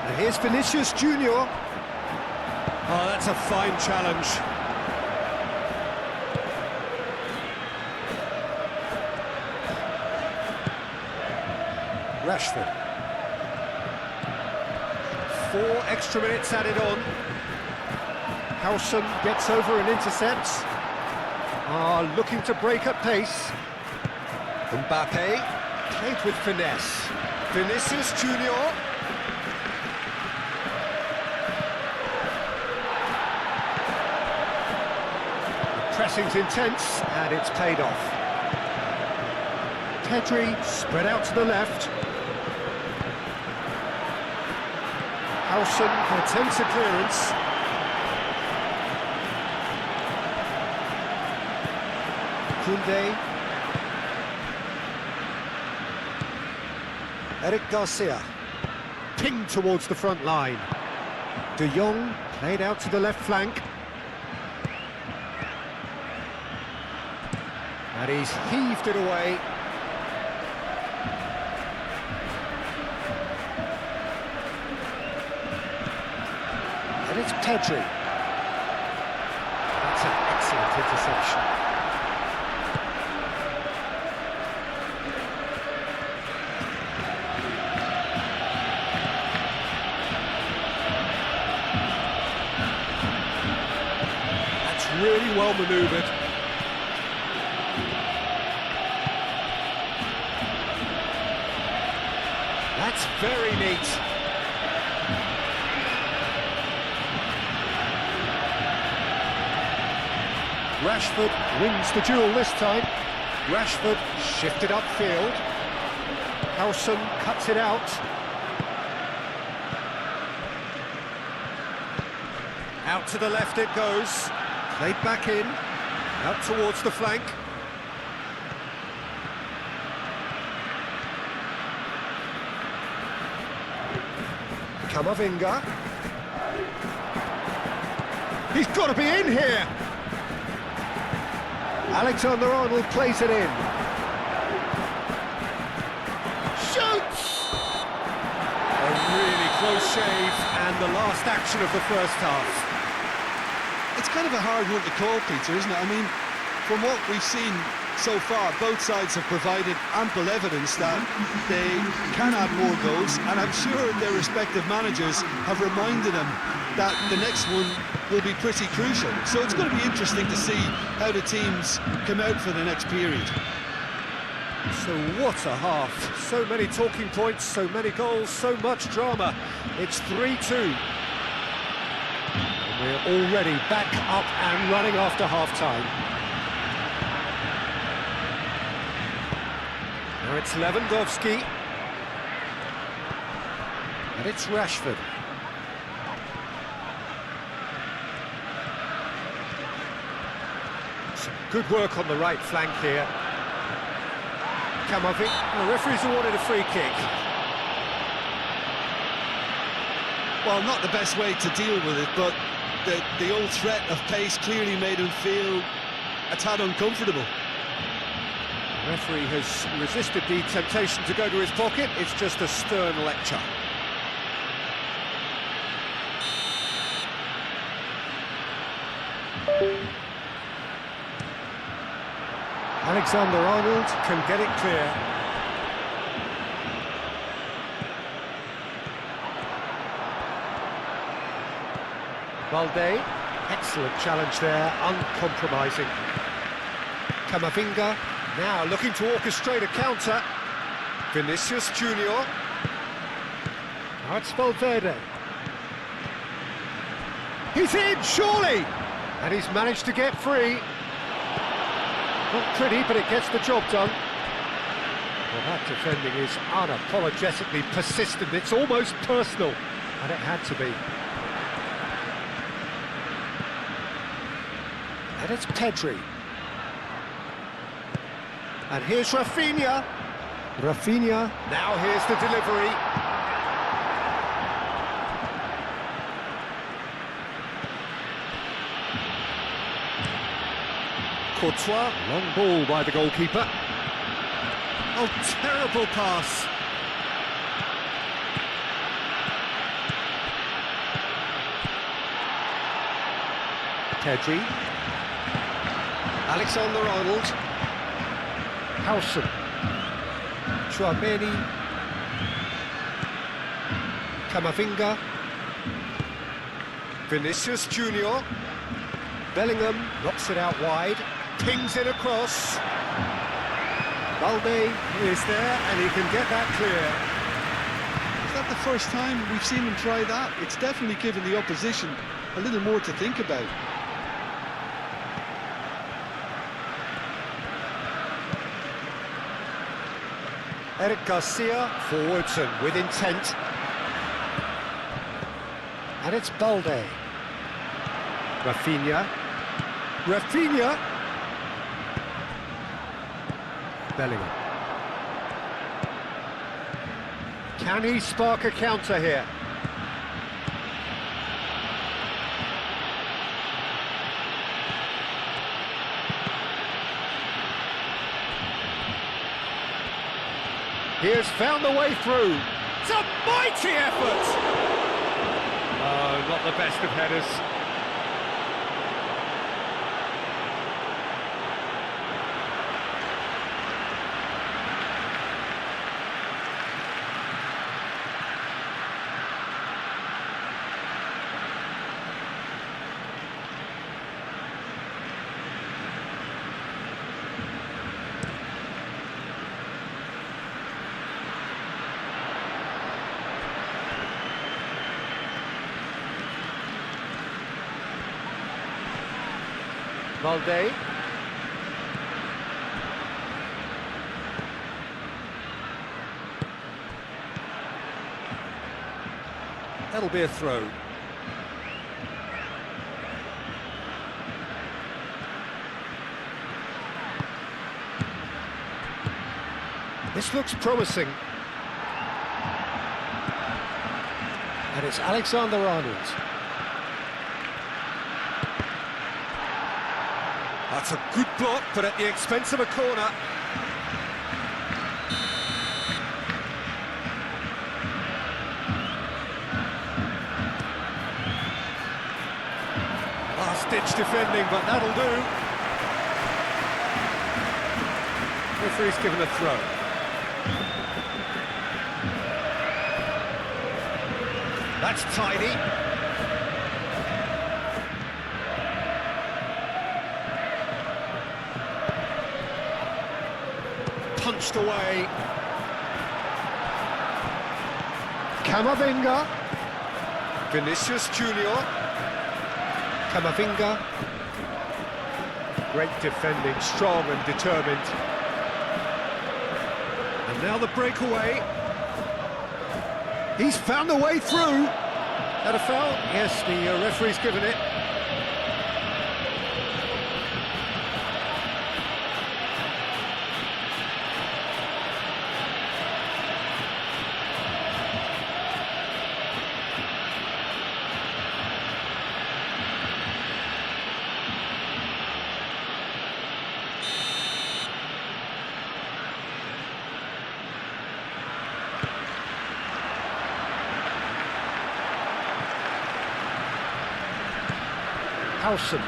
And here's Vinicius Junior. Oh, that's a fine challenge. Rashford. 4 extra minutes added on. Howson gets over and intercepts. Looking to break at pace. Mbappe played with finesse. Vinicius Junior. Pressing's intense, and it's paid off. Pedri spread out to the left. Howson attempts a clearance. Koundé. Eric Garcia. Pinged towards the front line. De Jong played out to the left flank. And he's heaved it away. And it's Pedri. That's an excellent interception. That's really well manoeuvred. That's very neat. Rashford wins the duel this time. Rashford shifted upfield. Howson cuts it out. Out to the left it goes. Played back in. Out towards the flank. Camavinga. He's got to be in here. Alexander-Arnold plays it in. Shoots! A really close shave and the last action of the first half. It's kind of a hard one to call, Peter, isn't it? I mean, from what we've seen so far, both sides have provided ample evidence that they can add more goals, and I'm sure their respective managers have reminded them that the next one will be pretty crucial. So it's going to be interesting to see how the teams come out for the next period. So what a half. So many talking points, so many goals, so much drama. It's 3-2. And we're already back up and running after half-time. Now it's Lewandowski. And it's Rashford. Some good work on the right flank here. Camavinga. The referee's awarded a free kick. Well, not the best way to deal with it, but the old threat of pace clearly made him feel a tad uncomfortable. The referee has resisted the temptation to go to his pocket. It's just a stern lecture. Alexander-Arnold can get it clear. Balde, excellent challenge there, uncompromising. Camavinga, now looking to orchestrate a counter. Vinicius Junior. Now it's Valverde. He's in, surely! And he's managed to get free. Not pretty, but it gets the job done. Well, that defending is unapologetically persistent. It's almost personal, and it had to be. And it's Pedri. And here's Rafinha. Rafinha. Now here's the delivery. Courtois, long ball by the goalkeeper. Oh, terrible pass. Pedri. Alexander-Arnold. Howson. Chouameni. Camavinga. Vinicius Junior. Bellingham knocks it out wide. Pings it across. Balde is there, and he can get that clear. Is that the first time we've seen him try that? It's definitely given the opposition a little more to think about. Eric Garcia forwards and with intent. And it's Balde. Rafinha. Rafinha. Bellingham. Can he spark a counter here? He has found the way through. It's a mighty effort! Oh, not the best of headers. Balde. That'll be a throw. This looks promising. And it's Alexander-Arnold. That's a good block, but at the expense of a corner. last-ditch defending, but that'll do. Referee's given a throw. That's tidy. Punched away. Camavinga. Vinicius Junior. Camavinga. Great defending, strong and determined. And now the breakaway. He's found a way through. That a foul? Yes, the referee's given it. Howson.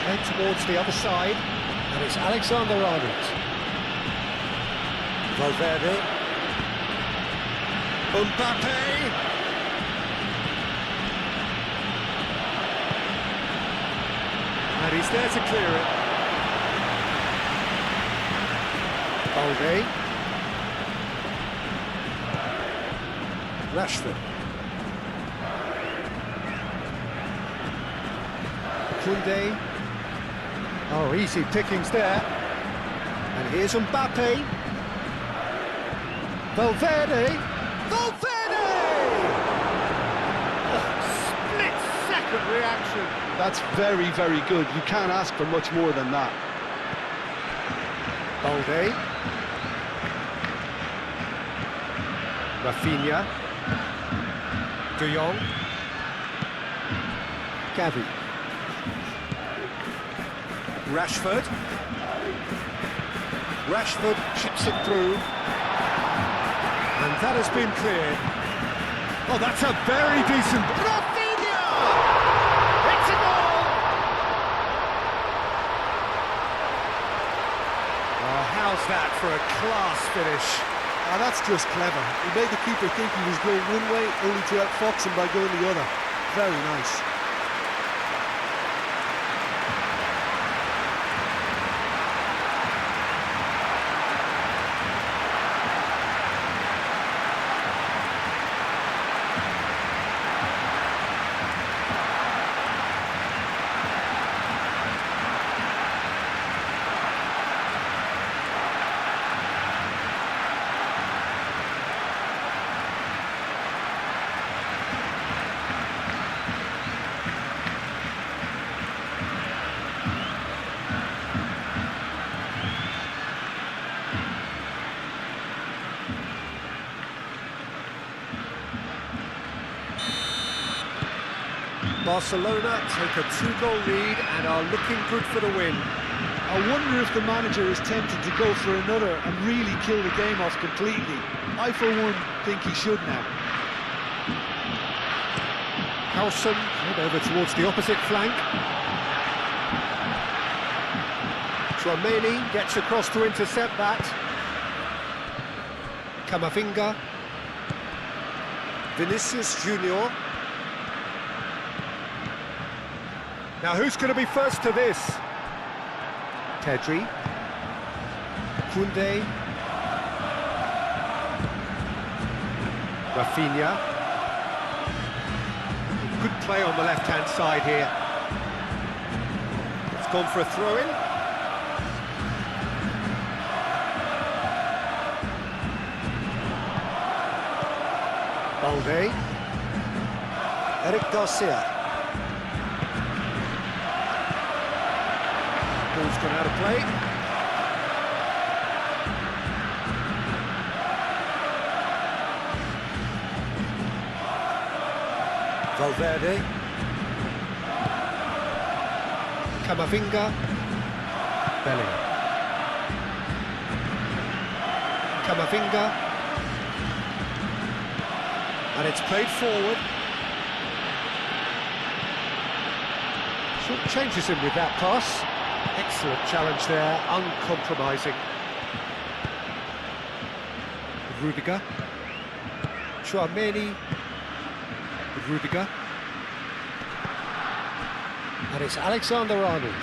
Head towards the other side, and it's Alexander-Arnold. Valverde. Mbappe. And he's there to clear it. Balde. Rashford. Koundé. Oh, easy pickings there. And here's Mbappe. Valverde. Valverde! Oh, split-second reaction. That's very, very good. You can't ask for much more than that. Balde. Rafinha. De Jong. Gavi. Rashford. Rashford chips it through. And that has been cleared. Oh, that's a very decent... Rafinha! It's a goal! Oh, how's that for a class finish? Ah, that's just clever. He made the keeper think he was going one way, only to outfox him by going the other. Very nice. Barcelona take a 2-goal lead and are looking good for the win. I wonder if the manager is tempted to go for another and really kill the game off completely. I, for one, think he should now. Howson over towards the opposite flank. Tchouaméni gets across to intercept that. Camavinga. Vinicius Junior. Now who's going to be first to this? Pedri. Koundé. Rafinha. Good play on the left-hand side here. It's gone for a throw-in. Balde. Eric Garcia. Ball's gone out of play. Valverde. Camavinga. Bellingham. Camavinga. And it's played forward. Short changes him with that pass. Excellent challenge there, uncompromising. Rudiger. Chouameni. Rudiger. And it's Alexander-Arnold.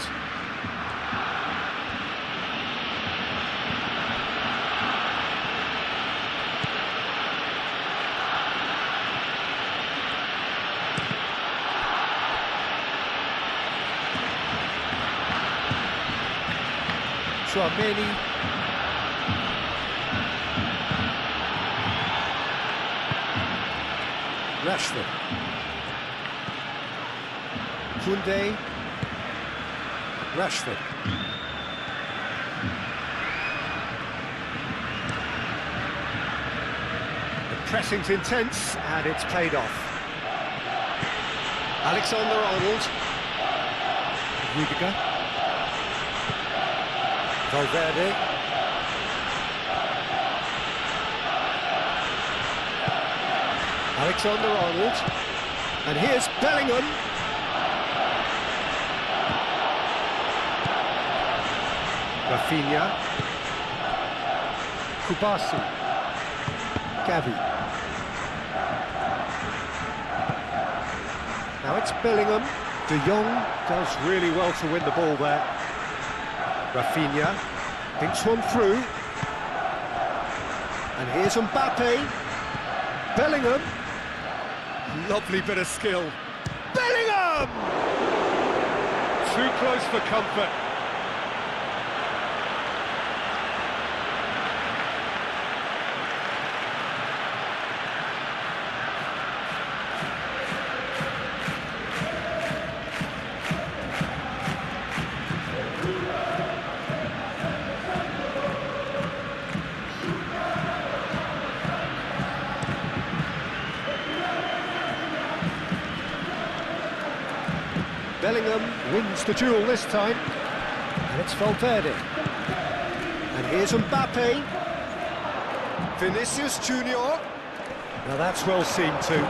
Chouameni. Rashford. Koundé. Rashford. The pressing's intense and it's paid off. Alexander-Arnold. Rudiger. Valverde. Alexander-Arnold. And here's Bellingham. Rafinha. Kubasi. Gavi. Now it's Bellingham. De Jong does really well to win the ball there. Rafinha thinks one through. And here's Mbappe. Bellingham. Lovely bit of skill. Bellingham! Too close for comfort. Bellingham wins the duel this time, and it's Valverde. And here's Mbappe. Vinicius Junior. Now that's well seen too.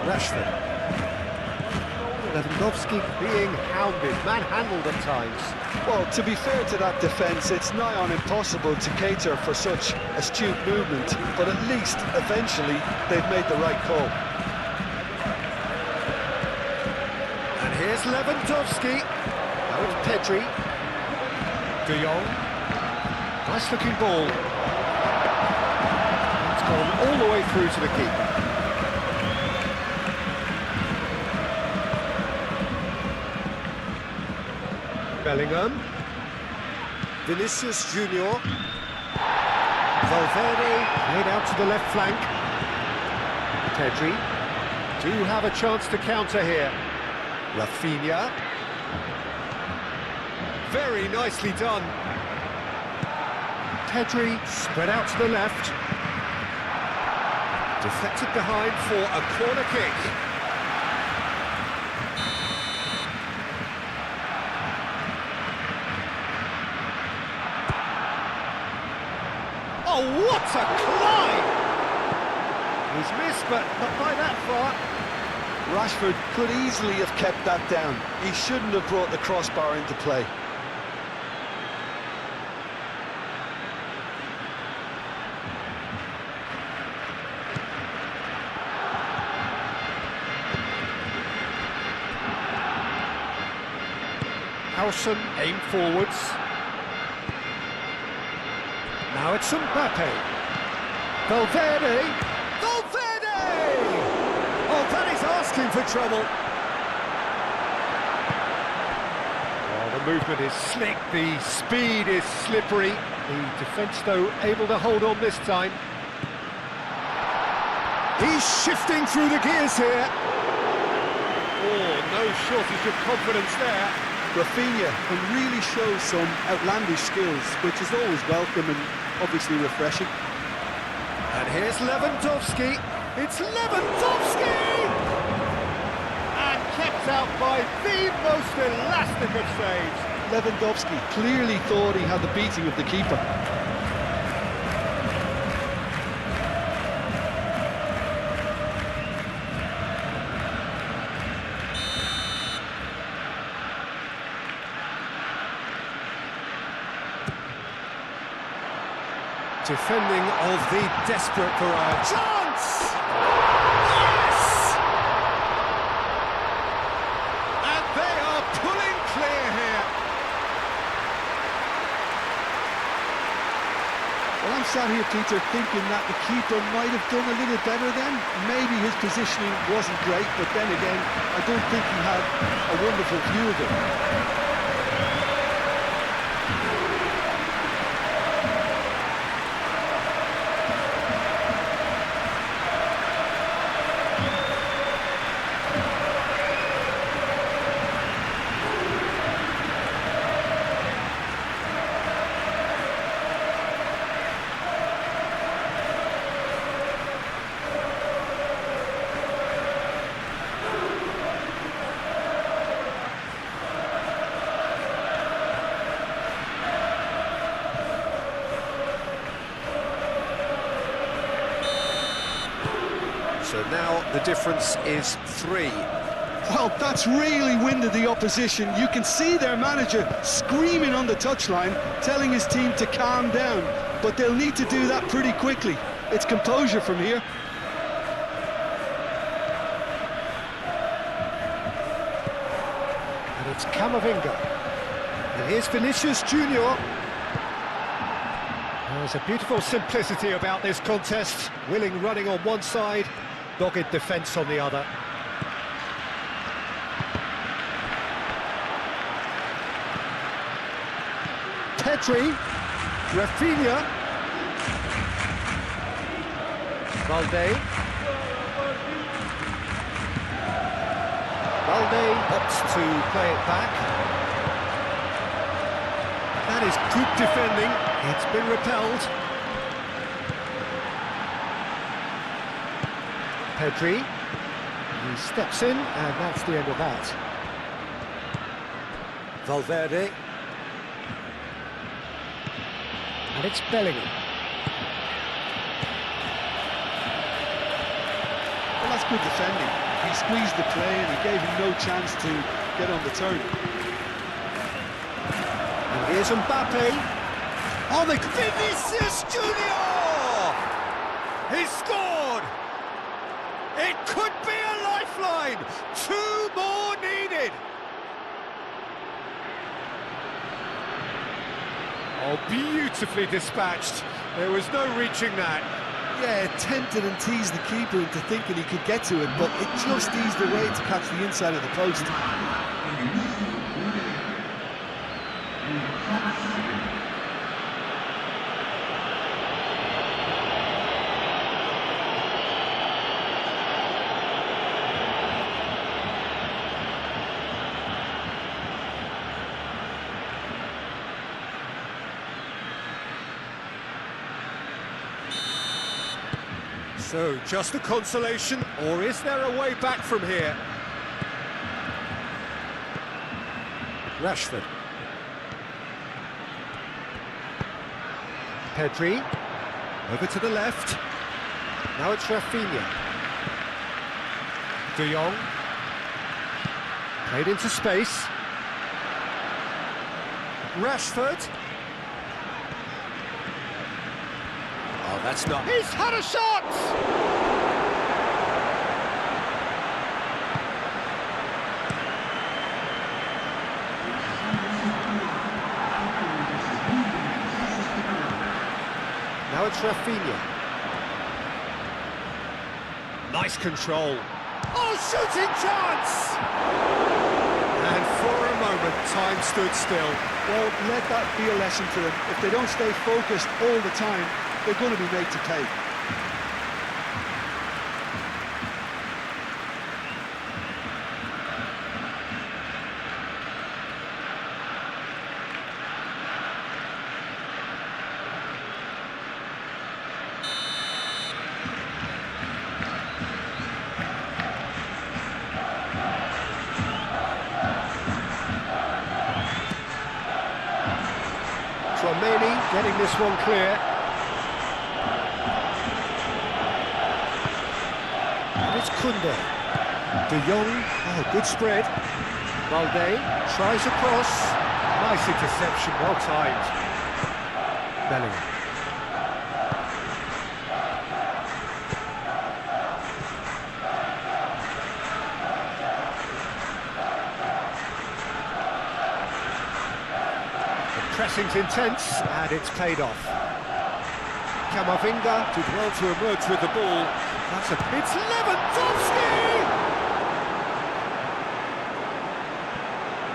Rashford. Lewandowski being hounded, manhandled at times. Well, to be fair to that defence, it's nigh on impossible to cater for such astute movement, but at least, eventually, they've made the right call. Here's Lewandowski. Now it's Pedri. De Jong. Nice looking ball. It's gone all the way through to the keeper. Bellingham. Vinicius Junior. Valverde played out to the left flank. Pedri do have a chance to counter here. Rafinha. Very nicely done. Pedri spread out to the left. Deflected behind for a corner kick. Oh, what a climb! He's missed, but not by that far. Rashford could easily have kept that down. He shouldn't have brought the crossbar into play. Howson aim forwards. Now it's Mbappe. Valverde. Oh, that is asking for trouble. Oh, the movement is slick, the speed is slippery. The defence, though, able to hold on this time. He's shifting through the gears here. Oh, no shortage of confidence there. Rafinha can really show some outlandish skills, which is always welcome and obviously refreshing. And here's Lewandowski. It's Lewandowski! And kept out by the most elastic of saves. Lewandowski clearly thought he had the beating of the keeper. Defending of the desperate variety. Chance! Yes! And they are pulling clear here. Well, I'm sat here, Peter, thinking that the keeper might have done a little better then. Maybe his positioning wasn't great, but then again, I don't think he had a wonderful view of it. So now the difference is 3. Well, that's really winded the opposition. You can see their manager screaming on the touchline, telling his team to calm down. But they'll need to do that pretty quickly. It's composure from here. And it's Camavinga. And here's Vinicius Junior. There's a beautiful simplicity about this contest. Willing running on one side, dogged defence on the other. Pedri, Rafinha, Valde opts to play it back. That is good defending. It's been repelled. Pedri, he steps in, and that's the end of that. Valverde. And it's Bellingham. Well, that's good defending. He squeezed the play and he gave him no chance to get on the turn. And here's Mbappe. Oh, the Vinicius Junior! He scored! It could be a lifeline! 2 more needed! Oh, beautifully dispatched. There was no reaching that. Yeah, tempted and teased the keeper into thinking he could get to it, but it just eased away to catch the inside of the post. So, just a consolation, or is there a way back from here? Rashford. Pedri. Over to the left. Now it's Rafinha. De Jong. Played into space. Rashford. Oh, that's not... He's had a shot! Now it's Rafinha. Nice control. Oh, shooting chance! And for a moment, time stood still. Well, let that be a lesson to them. If they don't stay focused all the time, they're going to be made to pay. Tchouaméni getting this one clear. And it's Koundé. De Jong, oh, good spread. Valde tries across. Nice interception, well timed. Bellingham. Pressing's intense, and it's paid off. Camavinga did well to emerge with the ball. It's Lewandowski!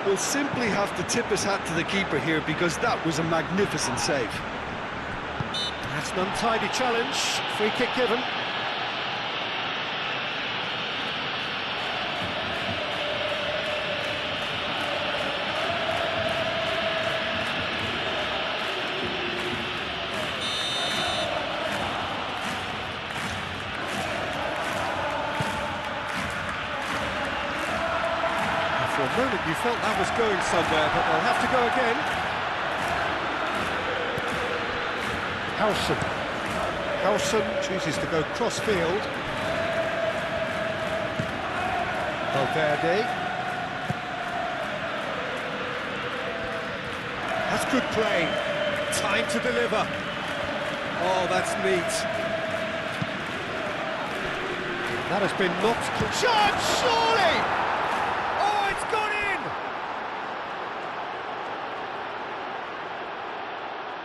We'll simply have to tip his hat to the keeper here because that was a magnificent save. That's an untidy challenge. Free kick given. For a moment you felt that was going somewhere, but they'll have to go again. Howson chooses to go cross-field. Valverde. That's good play. Time to deliver. Oh, that's neat. That has been knocked... Shot, surely!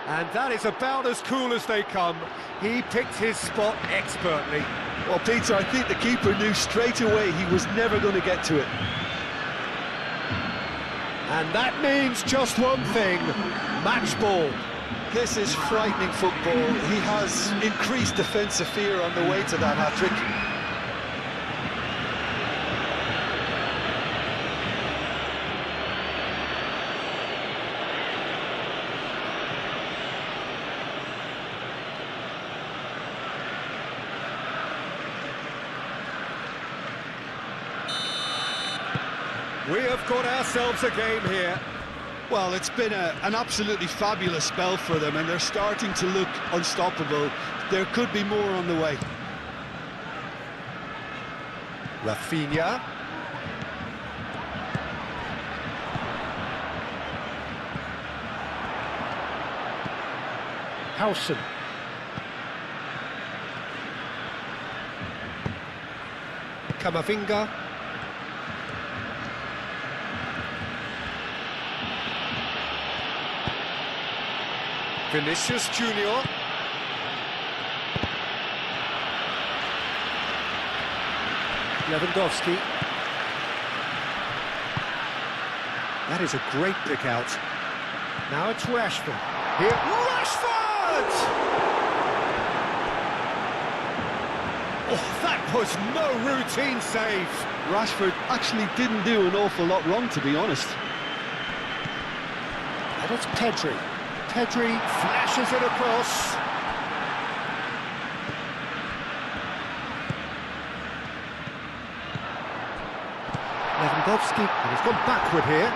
And that is about as cool as they come. He picked his spot expertly. Well, Peter, I think the keeper knew straight away he was never going to get to it. And that means just one thing, match ball. This is frightening football. He has increased defensive fear on the way to that hat-trick. We have got ourselves a game here. Well, it's been an absolutely fabulous spell for them, and they're starting to look unstoppable. There could be more on the way. Rafinha. Howson. Camavinga. Vinicius Junior. Lewandowski. That is a great pick out. Now it's Rashford. Here, Rashford! Oh, that was no routine save. Rashford actually didn't do an awful lot wrong, to be honest. And it's Pedri. Pedri flashes it across. Lewandowski, and he's gone backward here.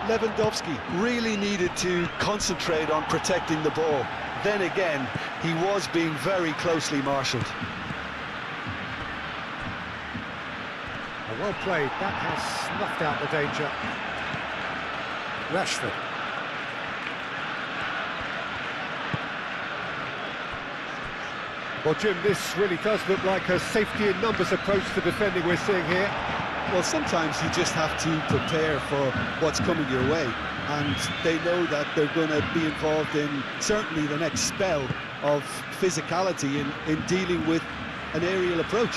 Lewandowski really needed to concentrate on protecting the ball. Then again, he was being very closely marshalled. Well played, that has snuffed out the danger. Rashford. Well, Jim, this really does look like a safety in numbers approach to defending we're seeing here. Well, sometimes you just have to prepare for what's coming your way, and they know that they're going to be involved in certainly the next spell of physicality in dealing with an aerial approach.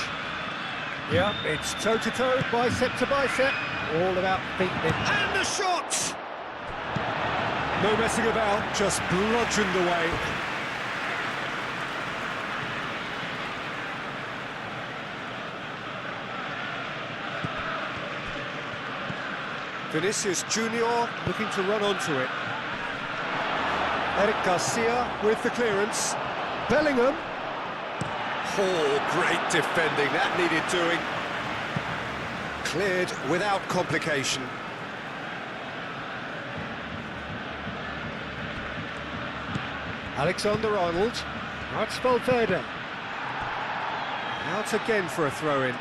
Yeah, it's toe-to-toe, bicep to bicep, all about beating it. And the shot! No messing about, just bludgeoned away. Vinicius Junior looking to run onto it. Eric Garcia with the clearance. Bellingham. Oh, great defending, that needed doing. Cleared without complication. Alexander-Arnold. Now it's Valverde. Out again for a throw-in.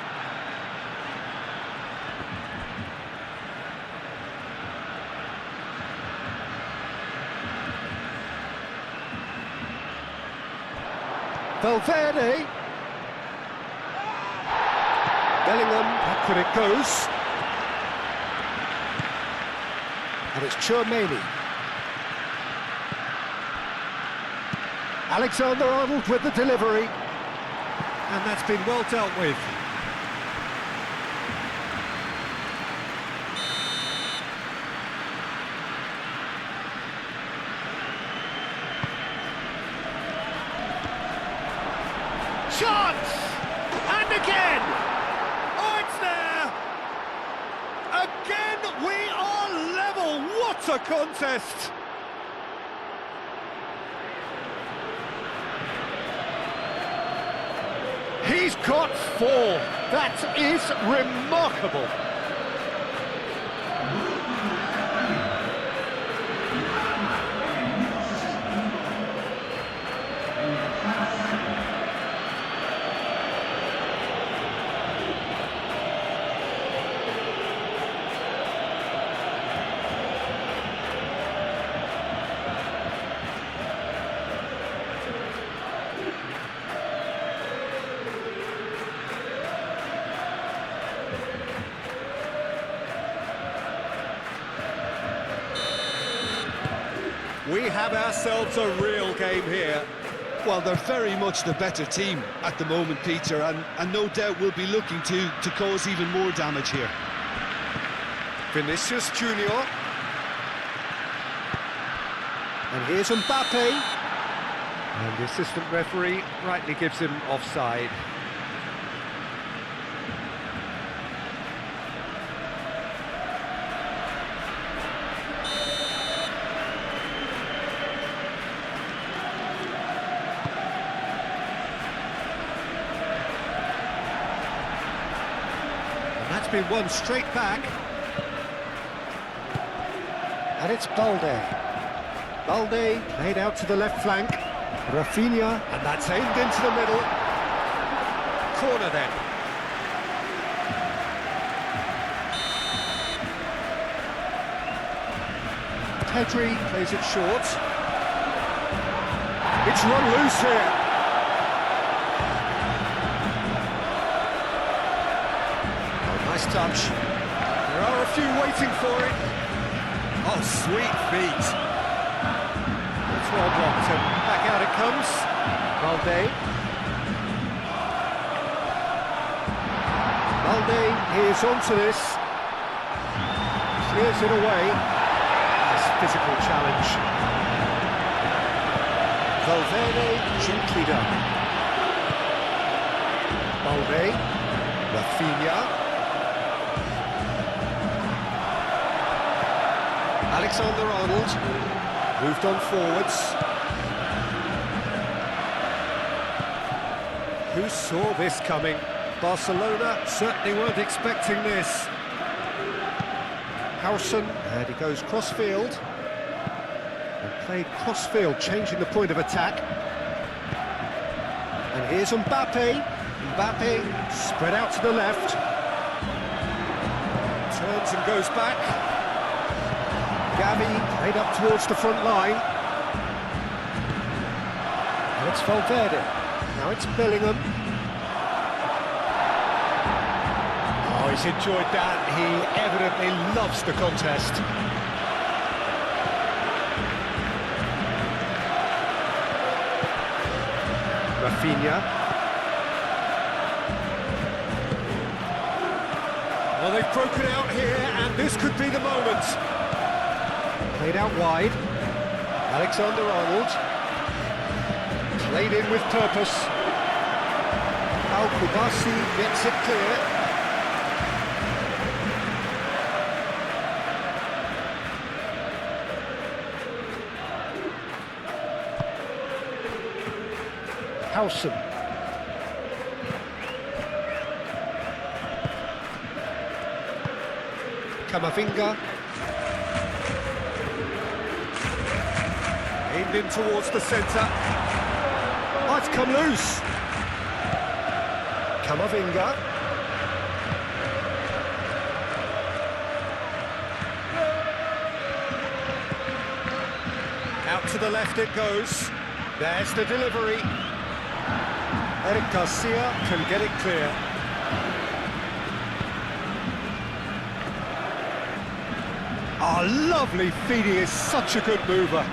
Valverde. Bellingham, backward it goes. And it's Chouameni. Alexander-Arnold with the delivery. And that's been well dealt with. Chance! And again! Oh, it's there! Again, we are level! What a contest! He's got 4. That is remarkable. We have ourselves a real game here. Well, they're very much the better team at the moment, Peter, and no doubt will be looking to cause even more damage here. Vinicius Junior. And here's Mbappe. And the assistant referee rightly gives him offside. That's been won straight back. And it's Balde. Balde played out to the left flank. Rafinha, and that's aimed into the middle. Corner then. Pedri plays it short. It's run loose here. Nice touch. There are a few waiting for it. Oh, sweet feet. It's well blocked, and back out it comes. Balde. Balde is onto this. Clears it away. Nice physical challenge. Valverde gently done. Balde. Rafinha. Alexander-Arnold moved on forwards. Who saw this coming? Barcelona certainly weren't expecting this. Howson, and he goes cross-field. And played cross-field, changing the point of attack. And here's Mbappe. Mbappe spread out to the left. Turns and goes back. Gavi played up towards the front line. And it's Valverde. Now it's Bellingham. Oh, he's enjoyed that. He evidently loves the contest. Rafinha. Well, they've broken out here, and this could be the moment. Played out wide. Alexander-Arnold. Played in with purpose. Al-Kubasi gets it clear. Howson. Camavinga. Aimed in towards the centre. Oh, it's come loose. Camavinga. Out to the left it goes. There's the delivery. Eric Garcia can get it clear. Oh, lovely feed, he is such a good mover.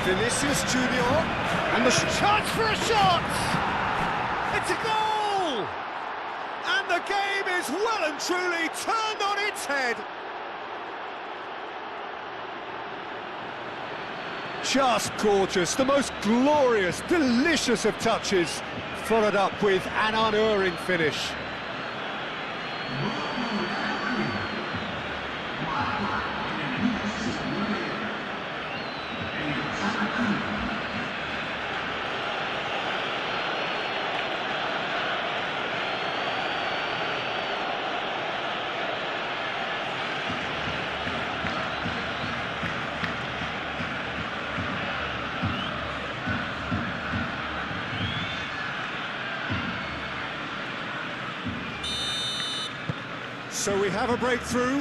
Vinicius Junior, And the chance for a shot! It's a goal! And the game is well and truly turned on its head. Just gorgeous, the most glorious, delicious of touches, followed up with an unerring finish. So we have a breakthrough.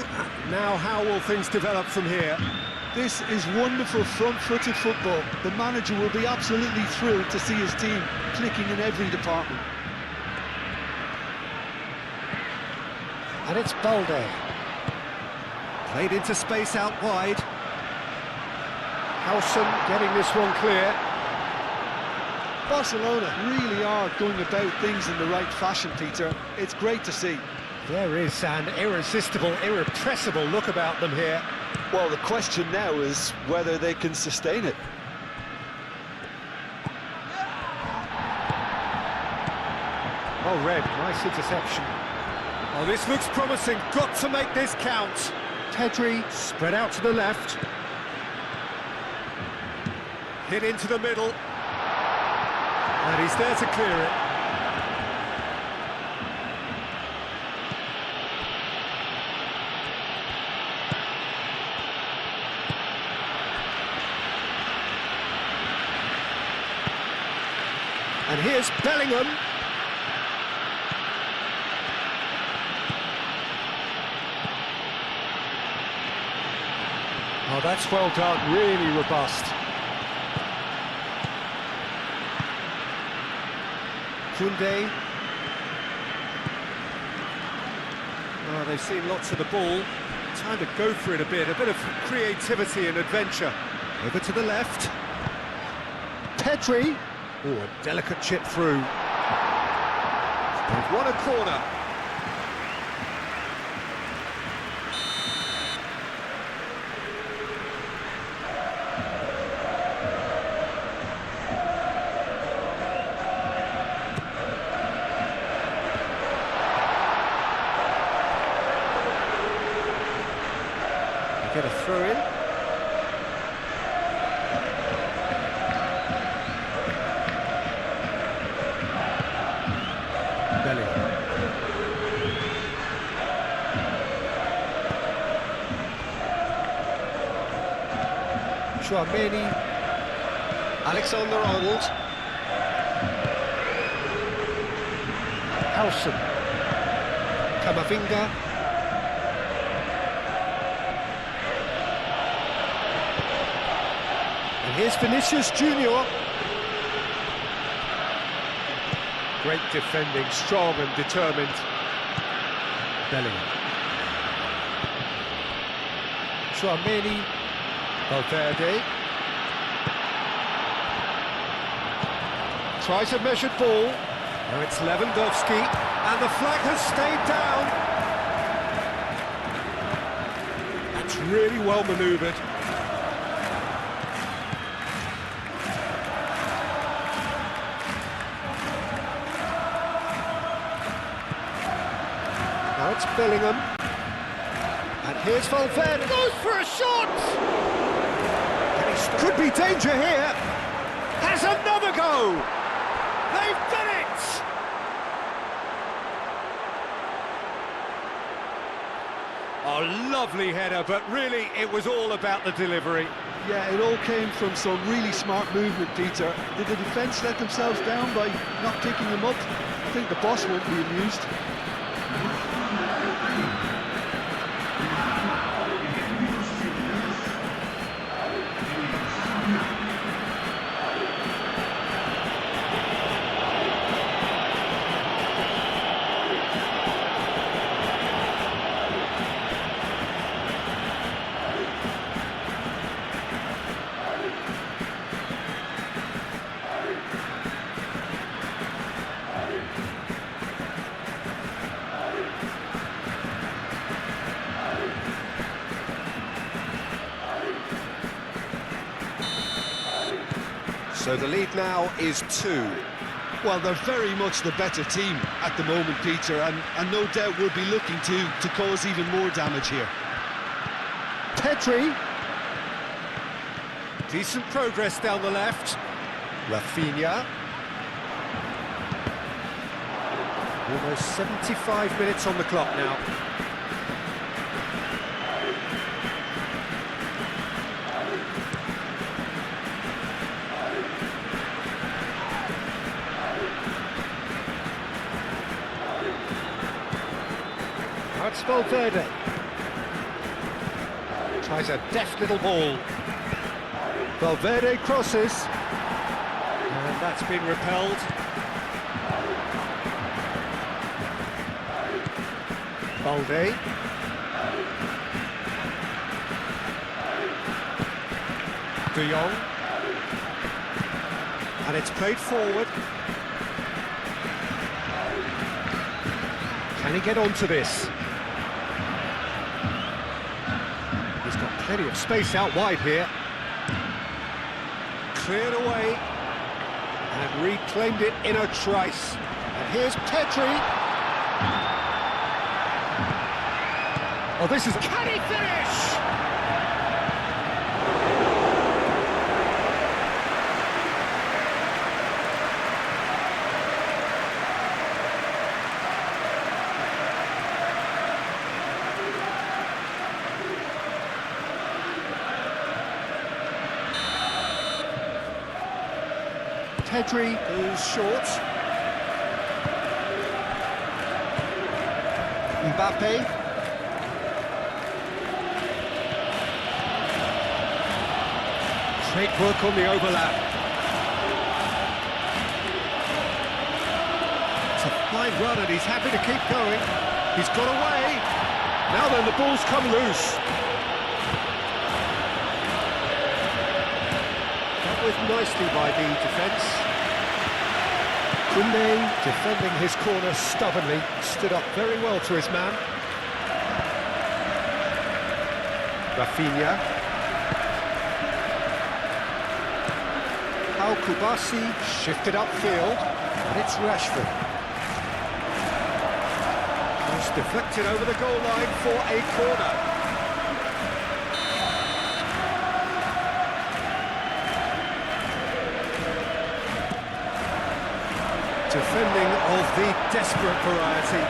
Now how will things develop from here? This is wonderful front-footed football. The manager will be absolutely thrilled to see his team clicking in every department. And it's Balde. Played into space out wide. Howson getting this one clear. Barcelona really are going about things in the right fashion, Peter. It's great to see. There is an irresistible, irrepressible look about them here. Well, the question now is whether they can sustain it. Oh, Red, nice interception. Oh, this looks promising. Got to make this count. Pedri spread out to the left. Hit into the middle. And he's there to clear it. And here's Bellingham. Oh, that's well done, really robust. Koundé. Oh, they've seen lots of the ball. Time to go for it a bit of creativity and adventure. Over to the left. Pedri. Oh, a delicate chip through. They've won a corner. They get a throw in. Chouameni, Alexander-Arnold, Howson, Camavinga, and here's Vinicius Junior. Great defending, strong and determined. Bellingham. Chouameni. Valverde tries a measured ball. Now it's Lewandowski, and the flag has stayed down. That's really well manoeuvred. Now it's Bellingham, and here's Valverde. Goes for a shot. Could be danger here. Has another go. They've done it. Oh, lovely header, but really it was all about the delivery. Yeah, it all came from some really smart movement, Peter. Did the defence let themselves down by not picking them up? I think the boss won't be amused. So the lead now is 2. Well, they're very much the better team at the moment, Peter, and no doubt will be looking to cause even more damage here. Pedri. Decent progress down the left. Rafinha. Almost 75 minutes on the clock now. That's Valverde. Tries a deft little ball. Valverde crosses. And that's been repelled. Balde. De Jong. And it's played forward. Can he get onto this? He's got plenty of space out wide here. Cleared away. And reclaimed it in a trice. And here's Pedri. Oh, this is... Can he finish? Pedri goes short. Mbappe. Great work on the overlap. It's a fine run and he's happy to keep going. He's got away. Now then, the ball's come loose. Dealt with nicely by the defence. Koundé, defending his corner stubbornly, stood up very well to his man. Rafinha. Kubasi shifted upfield, and it's Rashford. It's deflected over the goal line for a corner. Defending of the desperate variety.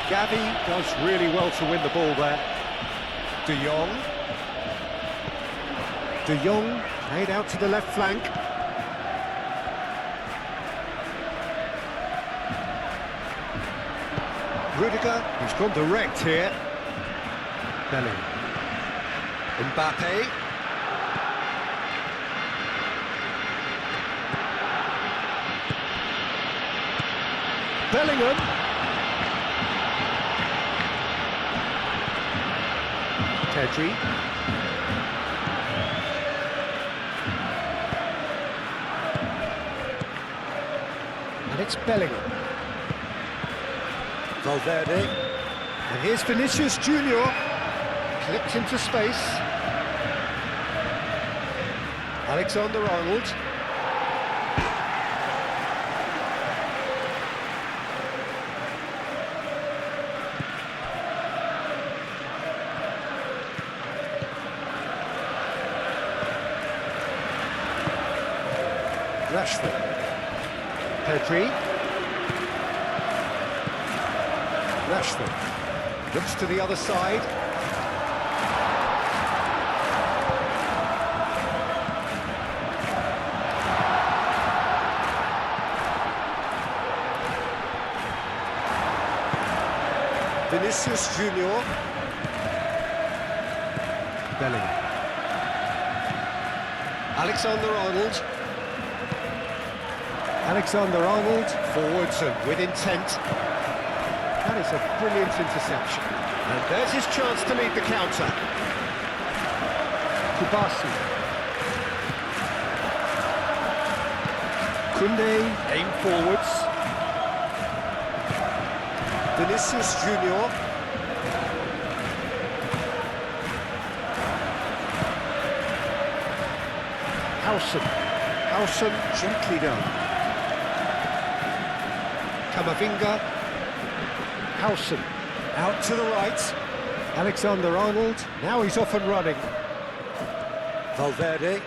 Gavi does really well to win the ball there. De Jong. De Jong played out to the left flank. Rudiger, who's gone direct here. Bellingham. Mbappe. Bellingham. Pedri. And it's Bellingham. Valverde. And here's Vinicius Junior. Clipped into space. Alexander-Arnold. Rashford. Pedri. Rashford looks to the other side. Vinicius Junior. Bellingham. Alexander-Arnold. Alexander-Arnold forwards and with intent. That is a brilliant interception. And there's his chance to lead the counter. Kubasi. Koundé aim forwards. Vinicius Junior. Howson gently done. Camavinga. Howson out to the right. Alexander-Arnold, now he's off and running. Valverde.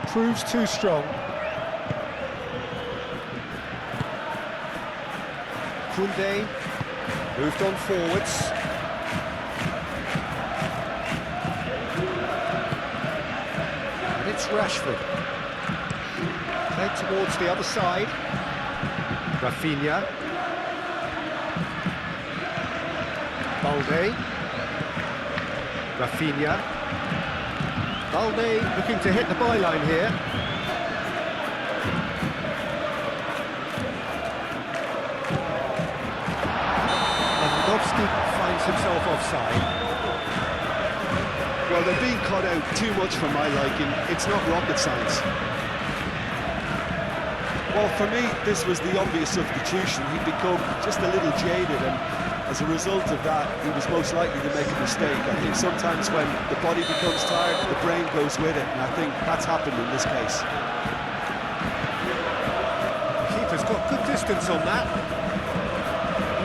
Proves too strong. Koundé moved on forwards. And it's Rashford. Played towards the other side. Rafinha. Balde. Rafinha. Balde looking to hit the byline here. Lewandowski finds himself offside. Well, they're being cut out too much for my liking. It's not rocket science. Well, for me, this was the obvious substitution. He'd become just a little jaded, and as a result of that, he was most likely to make a mistake. I think sometimes when the body becomes tired, the brain goes with it, and I think that's happened in this case. Keeper's got good distance on that.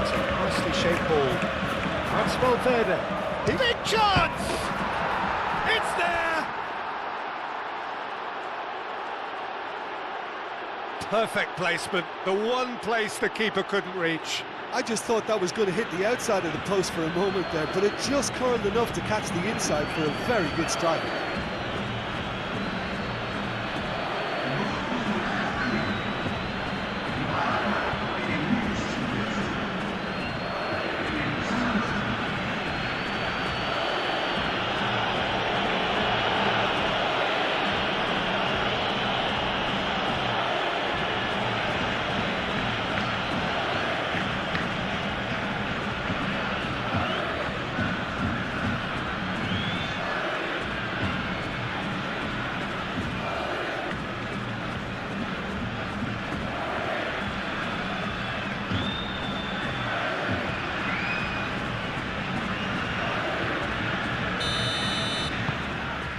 It's a nicely shaped ball. That's Valverde. Big chance! It's there! Perfect placement, the one place the keeper couldn't reach. I just thought that was going to hit the outside of the post for a moment there, but it just curled enough to catch the inside for a very good strike.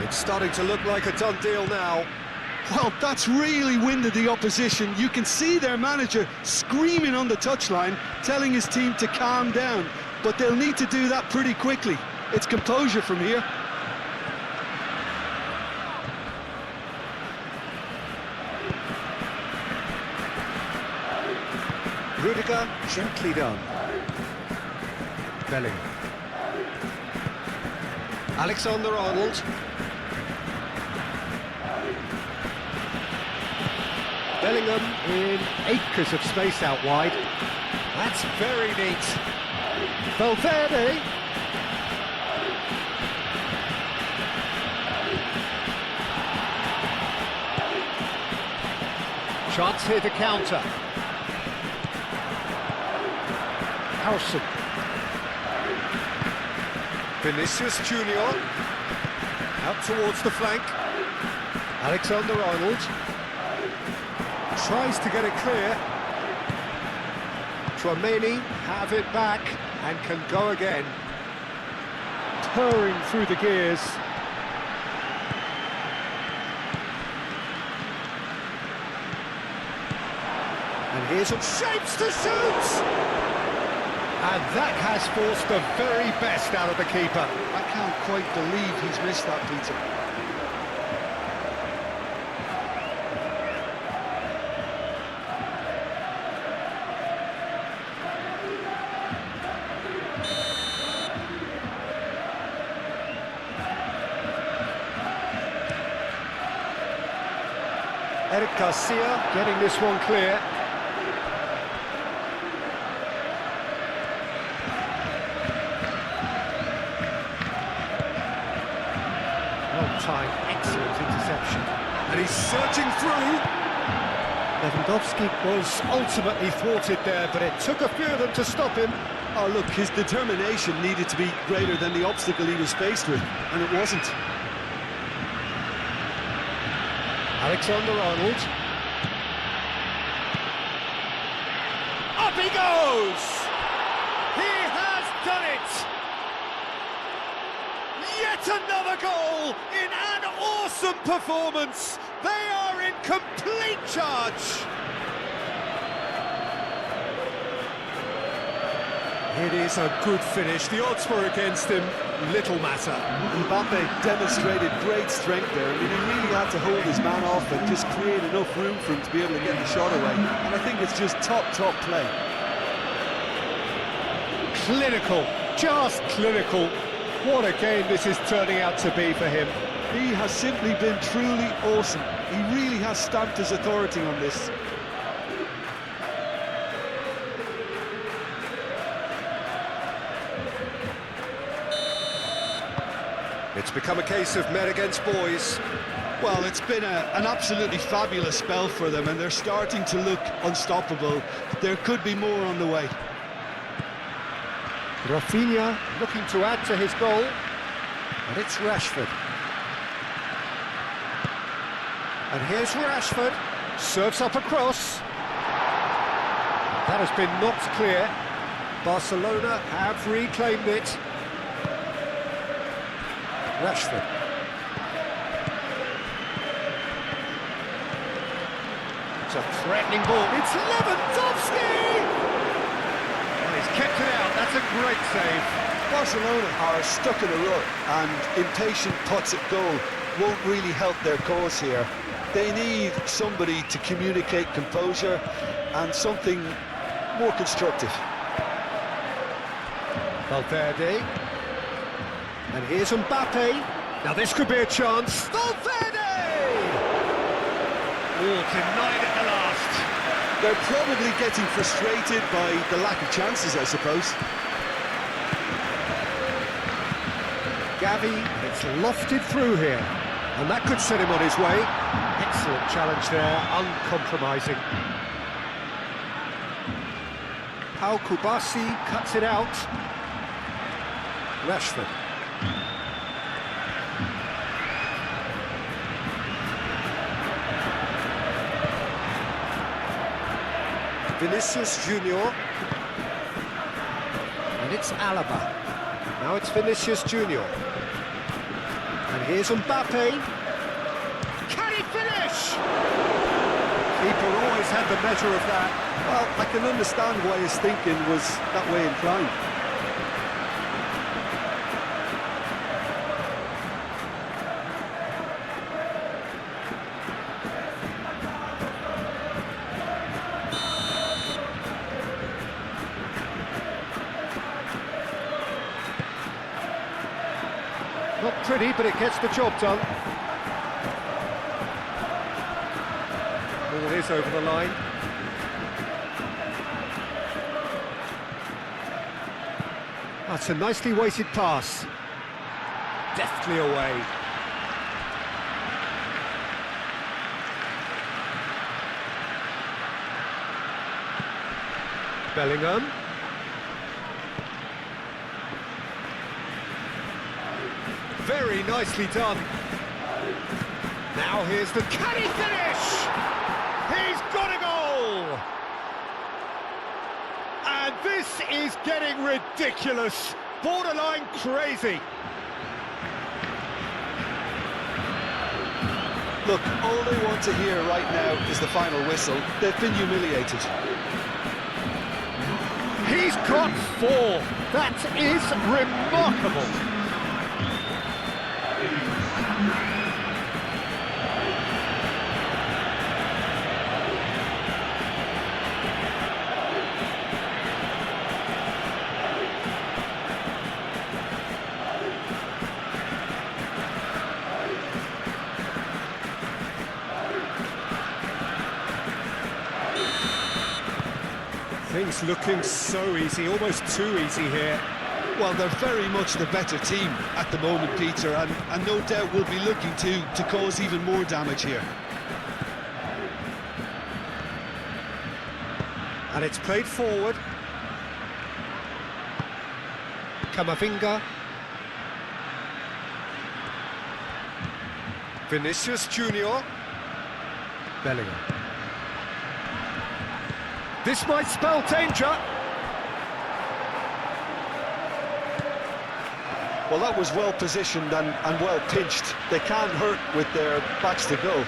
It's starting to look like a done deal now. Well, that's really winded the opposition. You can see their manager screaming on the touchline, telling his team to calm down. But they'll need to do that pretty quickly. It's composure from here. Rudiger, gently done. Bellingham. Alexander-Arnold. Bellingham in acres of space out wide. That's very neat. Valverde. Chance here to counter. Howson. Vinicius Junior. Out towards the flank. Alexander-Arnold. Tries to get it clear. Tchouaméni have it back and can go again. Purring through the gears. And here's some shapes to shoot! And that has forced the very best out of the keeper. I can't quite believe he's missed that, Peter. Eric Garcia getting this one clear. Well-timed, excellent interception. And he's searching through. Lewandowski was ultimately thwarted there, but it took a few of them to stop him. Oh, look, his determination needed to be greater than the obstacle he was faced with, and it wasn't. Alexander-Arnold. Up he goes! He has done it! Yet another goal in an awesome performance. They are in complete charge. It is a good finish. The odds were against him. Little matter. Mbappe demonstrated great strength there. I mean, he really had to hold his man off and just create enough room for him to be able to get the shot away. And I think it's just top play. Clinical, just clinical. What a game this is turning out to be for him. He has simply been truly awesome. He really has stamped his authority on this. It's become a case of men against boys. Well, it's been an absolutely fabulous spell for them, and they're starting to look unstoppable. There could be more on the way. Rafinha looking to add to his goal. And it's Rashford. And here's Rashford. Serves up a cross. That has been knocked clear. Barcelona have reclaimed it. Rashford. It's a threatening ball. It's Lewandowski! And he's kept it out. That's a great save. Barcelona are stuck in a rut, and impatient putts at goal won't really help their cause here. They need somebody to communicate composure and something more constructive. Valverde. And here's Mbappe. Now this could be a chance. Valverde! Oh, denied at the last. They're probably getting frustrated by the lack of chances, I suppose. Gavi, it's lofted through here. And that could set him on his way. Excellent challenge there, uncompromising. Pau Kubasi cuts it out. Rashford. Vinicius Junior. And it's Alaba. Now it's Vinicius Junior. And here's Mbappe. Can he finish? Keeper always had the measure of that. Well, I can understand why his thinking was that way inclined. Not pretty, but it gets the job done. Ball is over the line. That's a nicely weighted pass. Deftly away. Bellingham. Very nicely done. Now here's the... Can he finish? He's got a goal! And this is getting ridiculous. Borderline crazy. Look, all they want to hear right now is the final whistle. They've been humiliated. He's got 4. That is remarkable. Things looking so easy, almost too easy here. Well, they're very much the better team at the moment, Peter, and no doubt will be looking to cause even more damage here. And it's played forward. Camavinga. Vinicius Junior. Bellingham. This might spell danger. Well, that was well positioned and well pitched. They can't hurt with their backs to goal.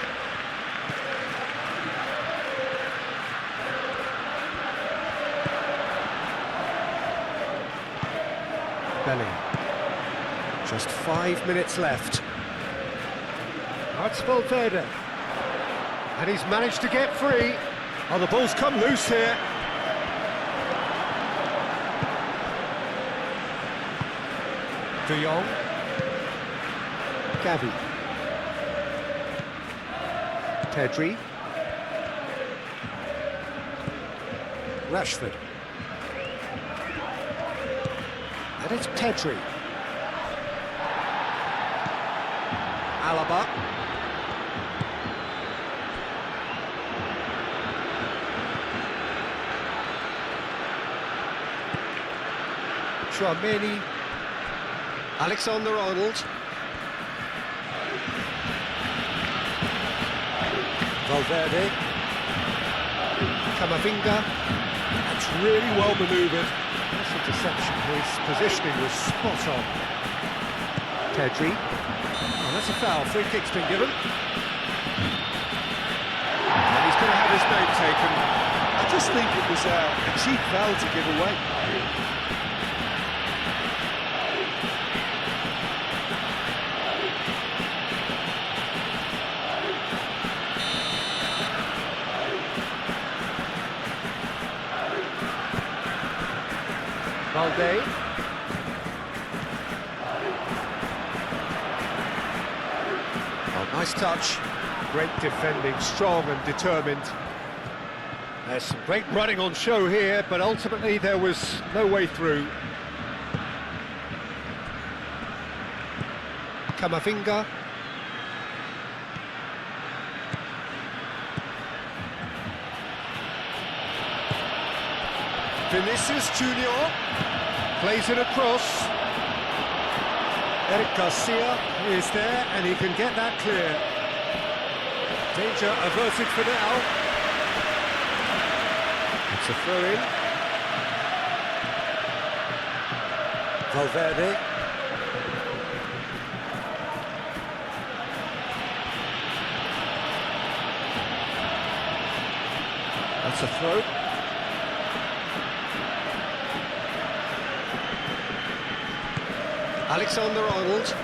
Bellingham. Just 5 minutes left. That's Valverde. And he's managed to get free. Oh, the ball's come loose here. De Jong. Gavi. Pedri. Rashford. And it's Pedri. Alaba. Tchouaméni. Alexander-Arnold. Valverde. Camavinga. That's really well manoeuvred. That's a deception. His positioning was spot on. Pedri. Oh, that's a foul. Free kick's been given. And he's going to have his name taken. I just think it was a cheap foul to give away. Valde. Oh, nice touch. Great defending, strong and determined. There's some great running on show here, but ultimately there was no way through. Camavinga. Vinicius Junior plays it across. Eric Garcia is there and he can get that clear. Danger averted for now. It's a throw-in. Valverde. That's a throw. Alexander-Arnold.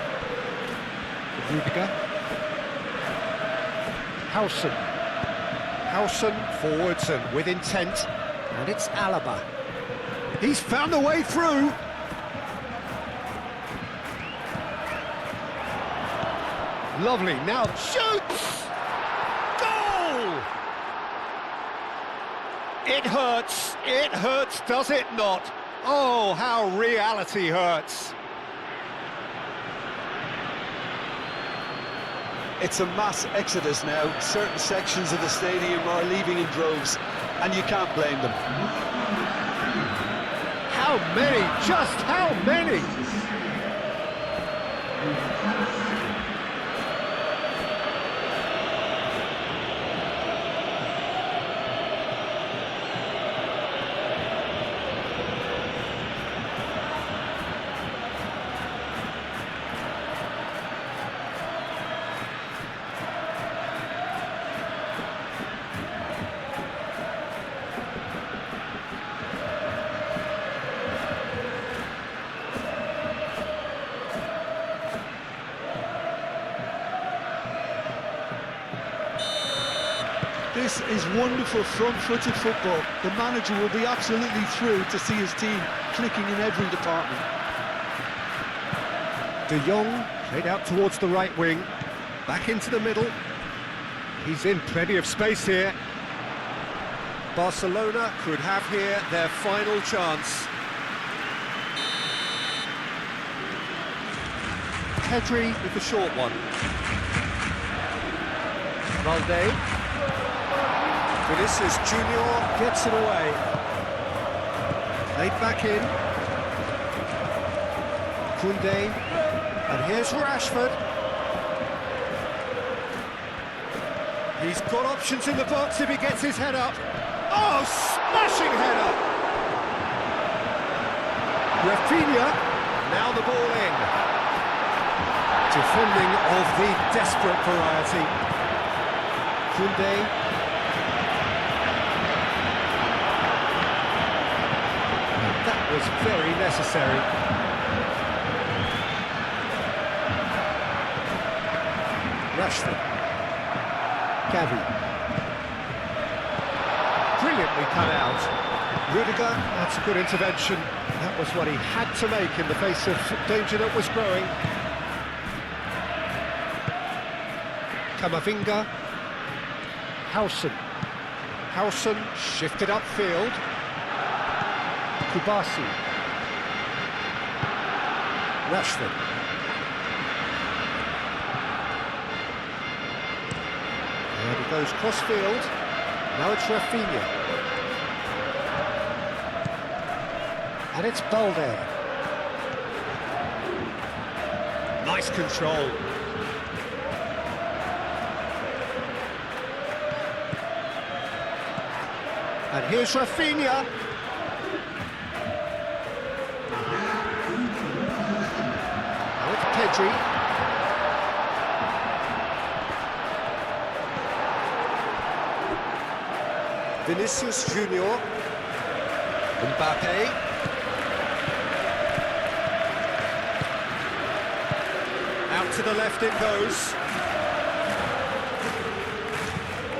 Rudiger. Howson forwards and with intent. And it's Alaba. He's found a way through. Lovely, now shoots! Goal! It hurts, does it not? Oh, how reality hurts. It's a mass exodus now. Certain sections of the stadium are leaving in droves, and you can't blame them. How many? Just how many? This is wonderful front-footed football. The manager will be absolutely thrilled to see his team clicking in every department. De Jong played out towards the right wing, back into the middle. He's in plenty of space here. Barcelona could have here their final chance. Pedri with the short one. Valde. Vinicius Junior gets it away. Played back in. Koundé. And here's Rashford. He's got options in the box if he gets his head up. Oh, smashing header! Rafinha Now the ball in. Defending of the desperate variety. Koundé. That was very necessary. Rashford. Gavi. Brilliantly cut out. Rudiger, that's a good intervention. That was what he had to make in the face of danger that was growing. Camavinga. Howson shifted upfield. Kubasi. Rashford. And he goes cross-field. Now it's Rafinha. And it's Balde. Nice control. And here's Rafinha. Now it's Pedri. Vinicius Junior. Mbappe. Out to the left it goes.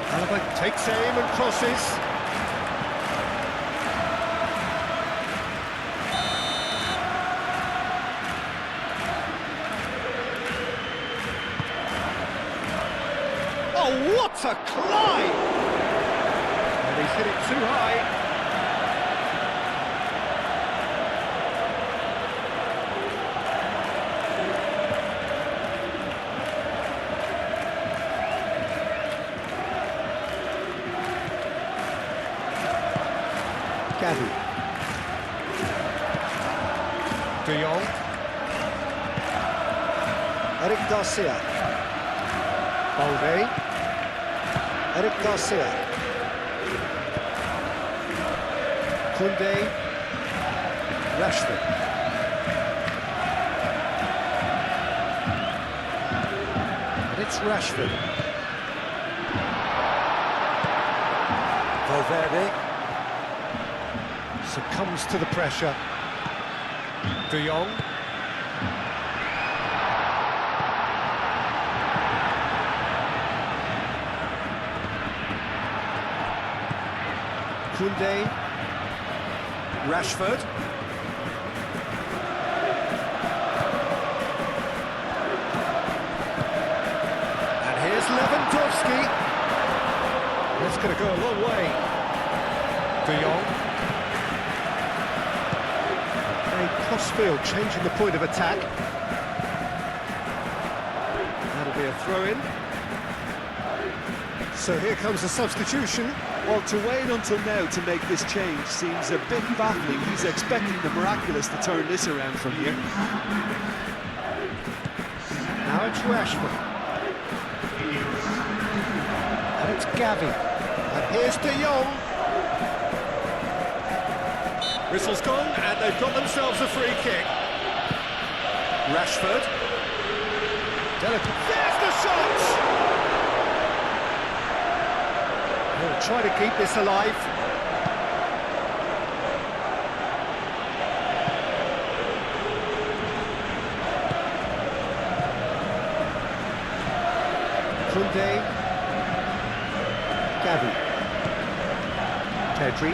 Alaba takes aim and crosses. Oh, what a climb! And he's hit it too high. Gavi. De Jong. Eric Garcia. Balde. Eric Garcia. Koundé. Rashford. And it's Rashford. Valverde succumbs to the pressure. De Jong. Koundé. Rashford. And here's Lewandowski. That's going to go a long way. De Jong. Crossfield changing the point of attack. That'll be a throw-in. So here comes a substitution. Well, to wait until now to make this change seems a bit baffling. He's expecting the miraculous to turn this around from here. Now it's Rashford. And it's Gavi. And here's De Jong. Whistle's gone, and they've got themselves a free kick. Rashford. Delicate. There's the shot! He'll try to keep this alive. Koundé. Gavi. Pedri.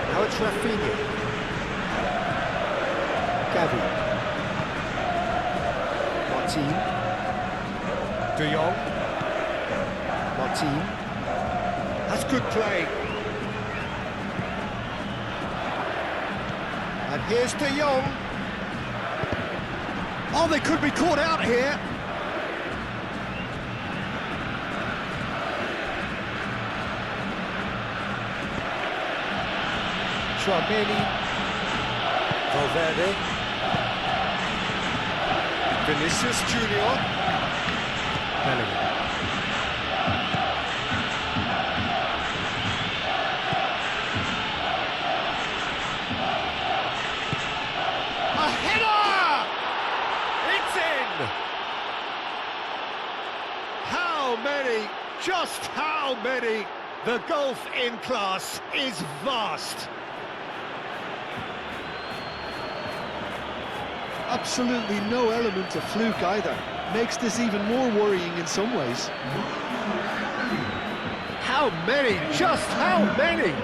Now it's Rafinha. Gavi. Martin. De Jong. Martin. That's good play. And here's De Jong. Oh, they could be caught out here. Chouameni. Valverde. Vinicius Junior. Bellingham. A header! How many? Just how many? The gulf in class is vast. Absolutely no element of fluke either. Makes this even more worrying in some ways. How many? Just how many?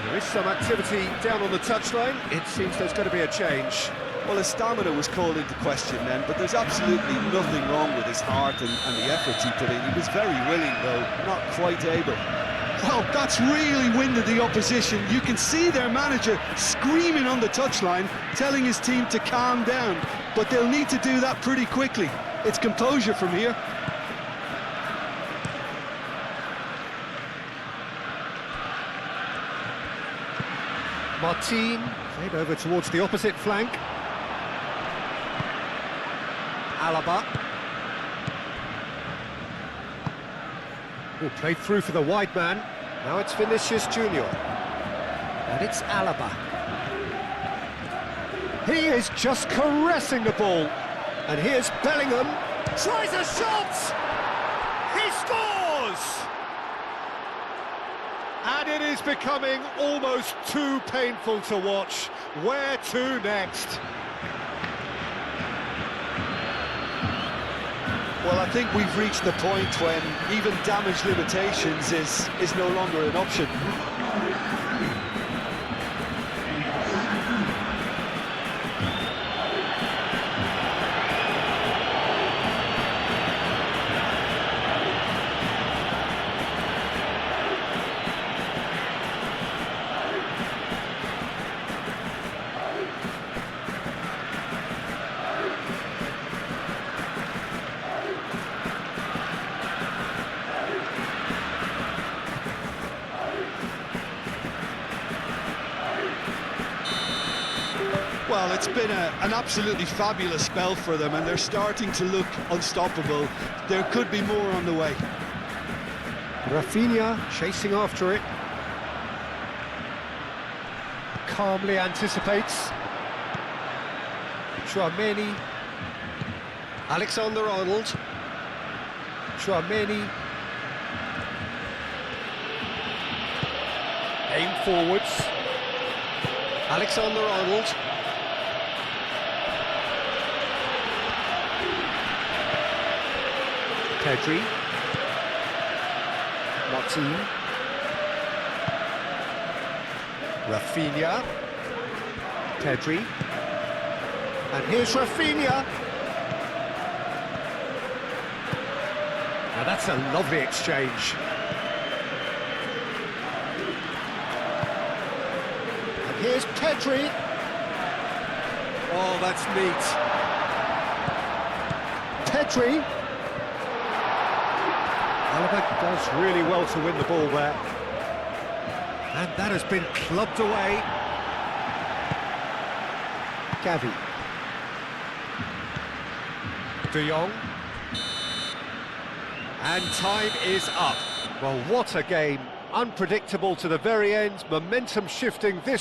There is some activity down on the touchline. It seems there's going to be a change. Well, his stamina was called into question then, but there's absolutely nothing wrong with his heart and the efforts he put in. He was very willing, though, not quite able. Well, that's really winded the opposition. You can see their manager screaming on the touchline, telling his team to calm down, but they'll need to do that pretty quickly. It's composure from here. Martin, played over towards the opposite flank. Alaba. Oh, played through for the wide man. Now it's Vinicius Junior. And it's Alaba. He is just caressing the ball. And here's Bellingham. Tries a shot! He scores! And it is becoming almost too painful to watch. Where to next? Well, I think we've reached the point when even damage limitations is no longer an option. Well, it's been an absolutely fabulous spell for them, and they're starting to look unstoppable. There could be more on the way. Rafinha chasing after it. Calmly anticipates. Chouameni. Alexander-Arnold. Chouameni. Aim forwards. Alexander-Arnold. Pedri. Martin. Rafinha. Pedri. And here's Rafinha. Now that's a lovely exchange. And here's Pedri. Oh, that's neat. Pedri. Alaba does really well to win the ball there. And that has been clubbed away. Gavi. De Jong. And time is up. Well, what a game. Unpredictable to the very end. Momentum shifting this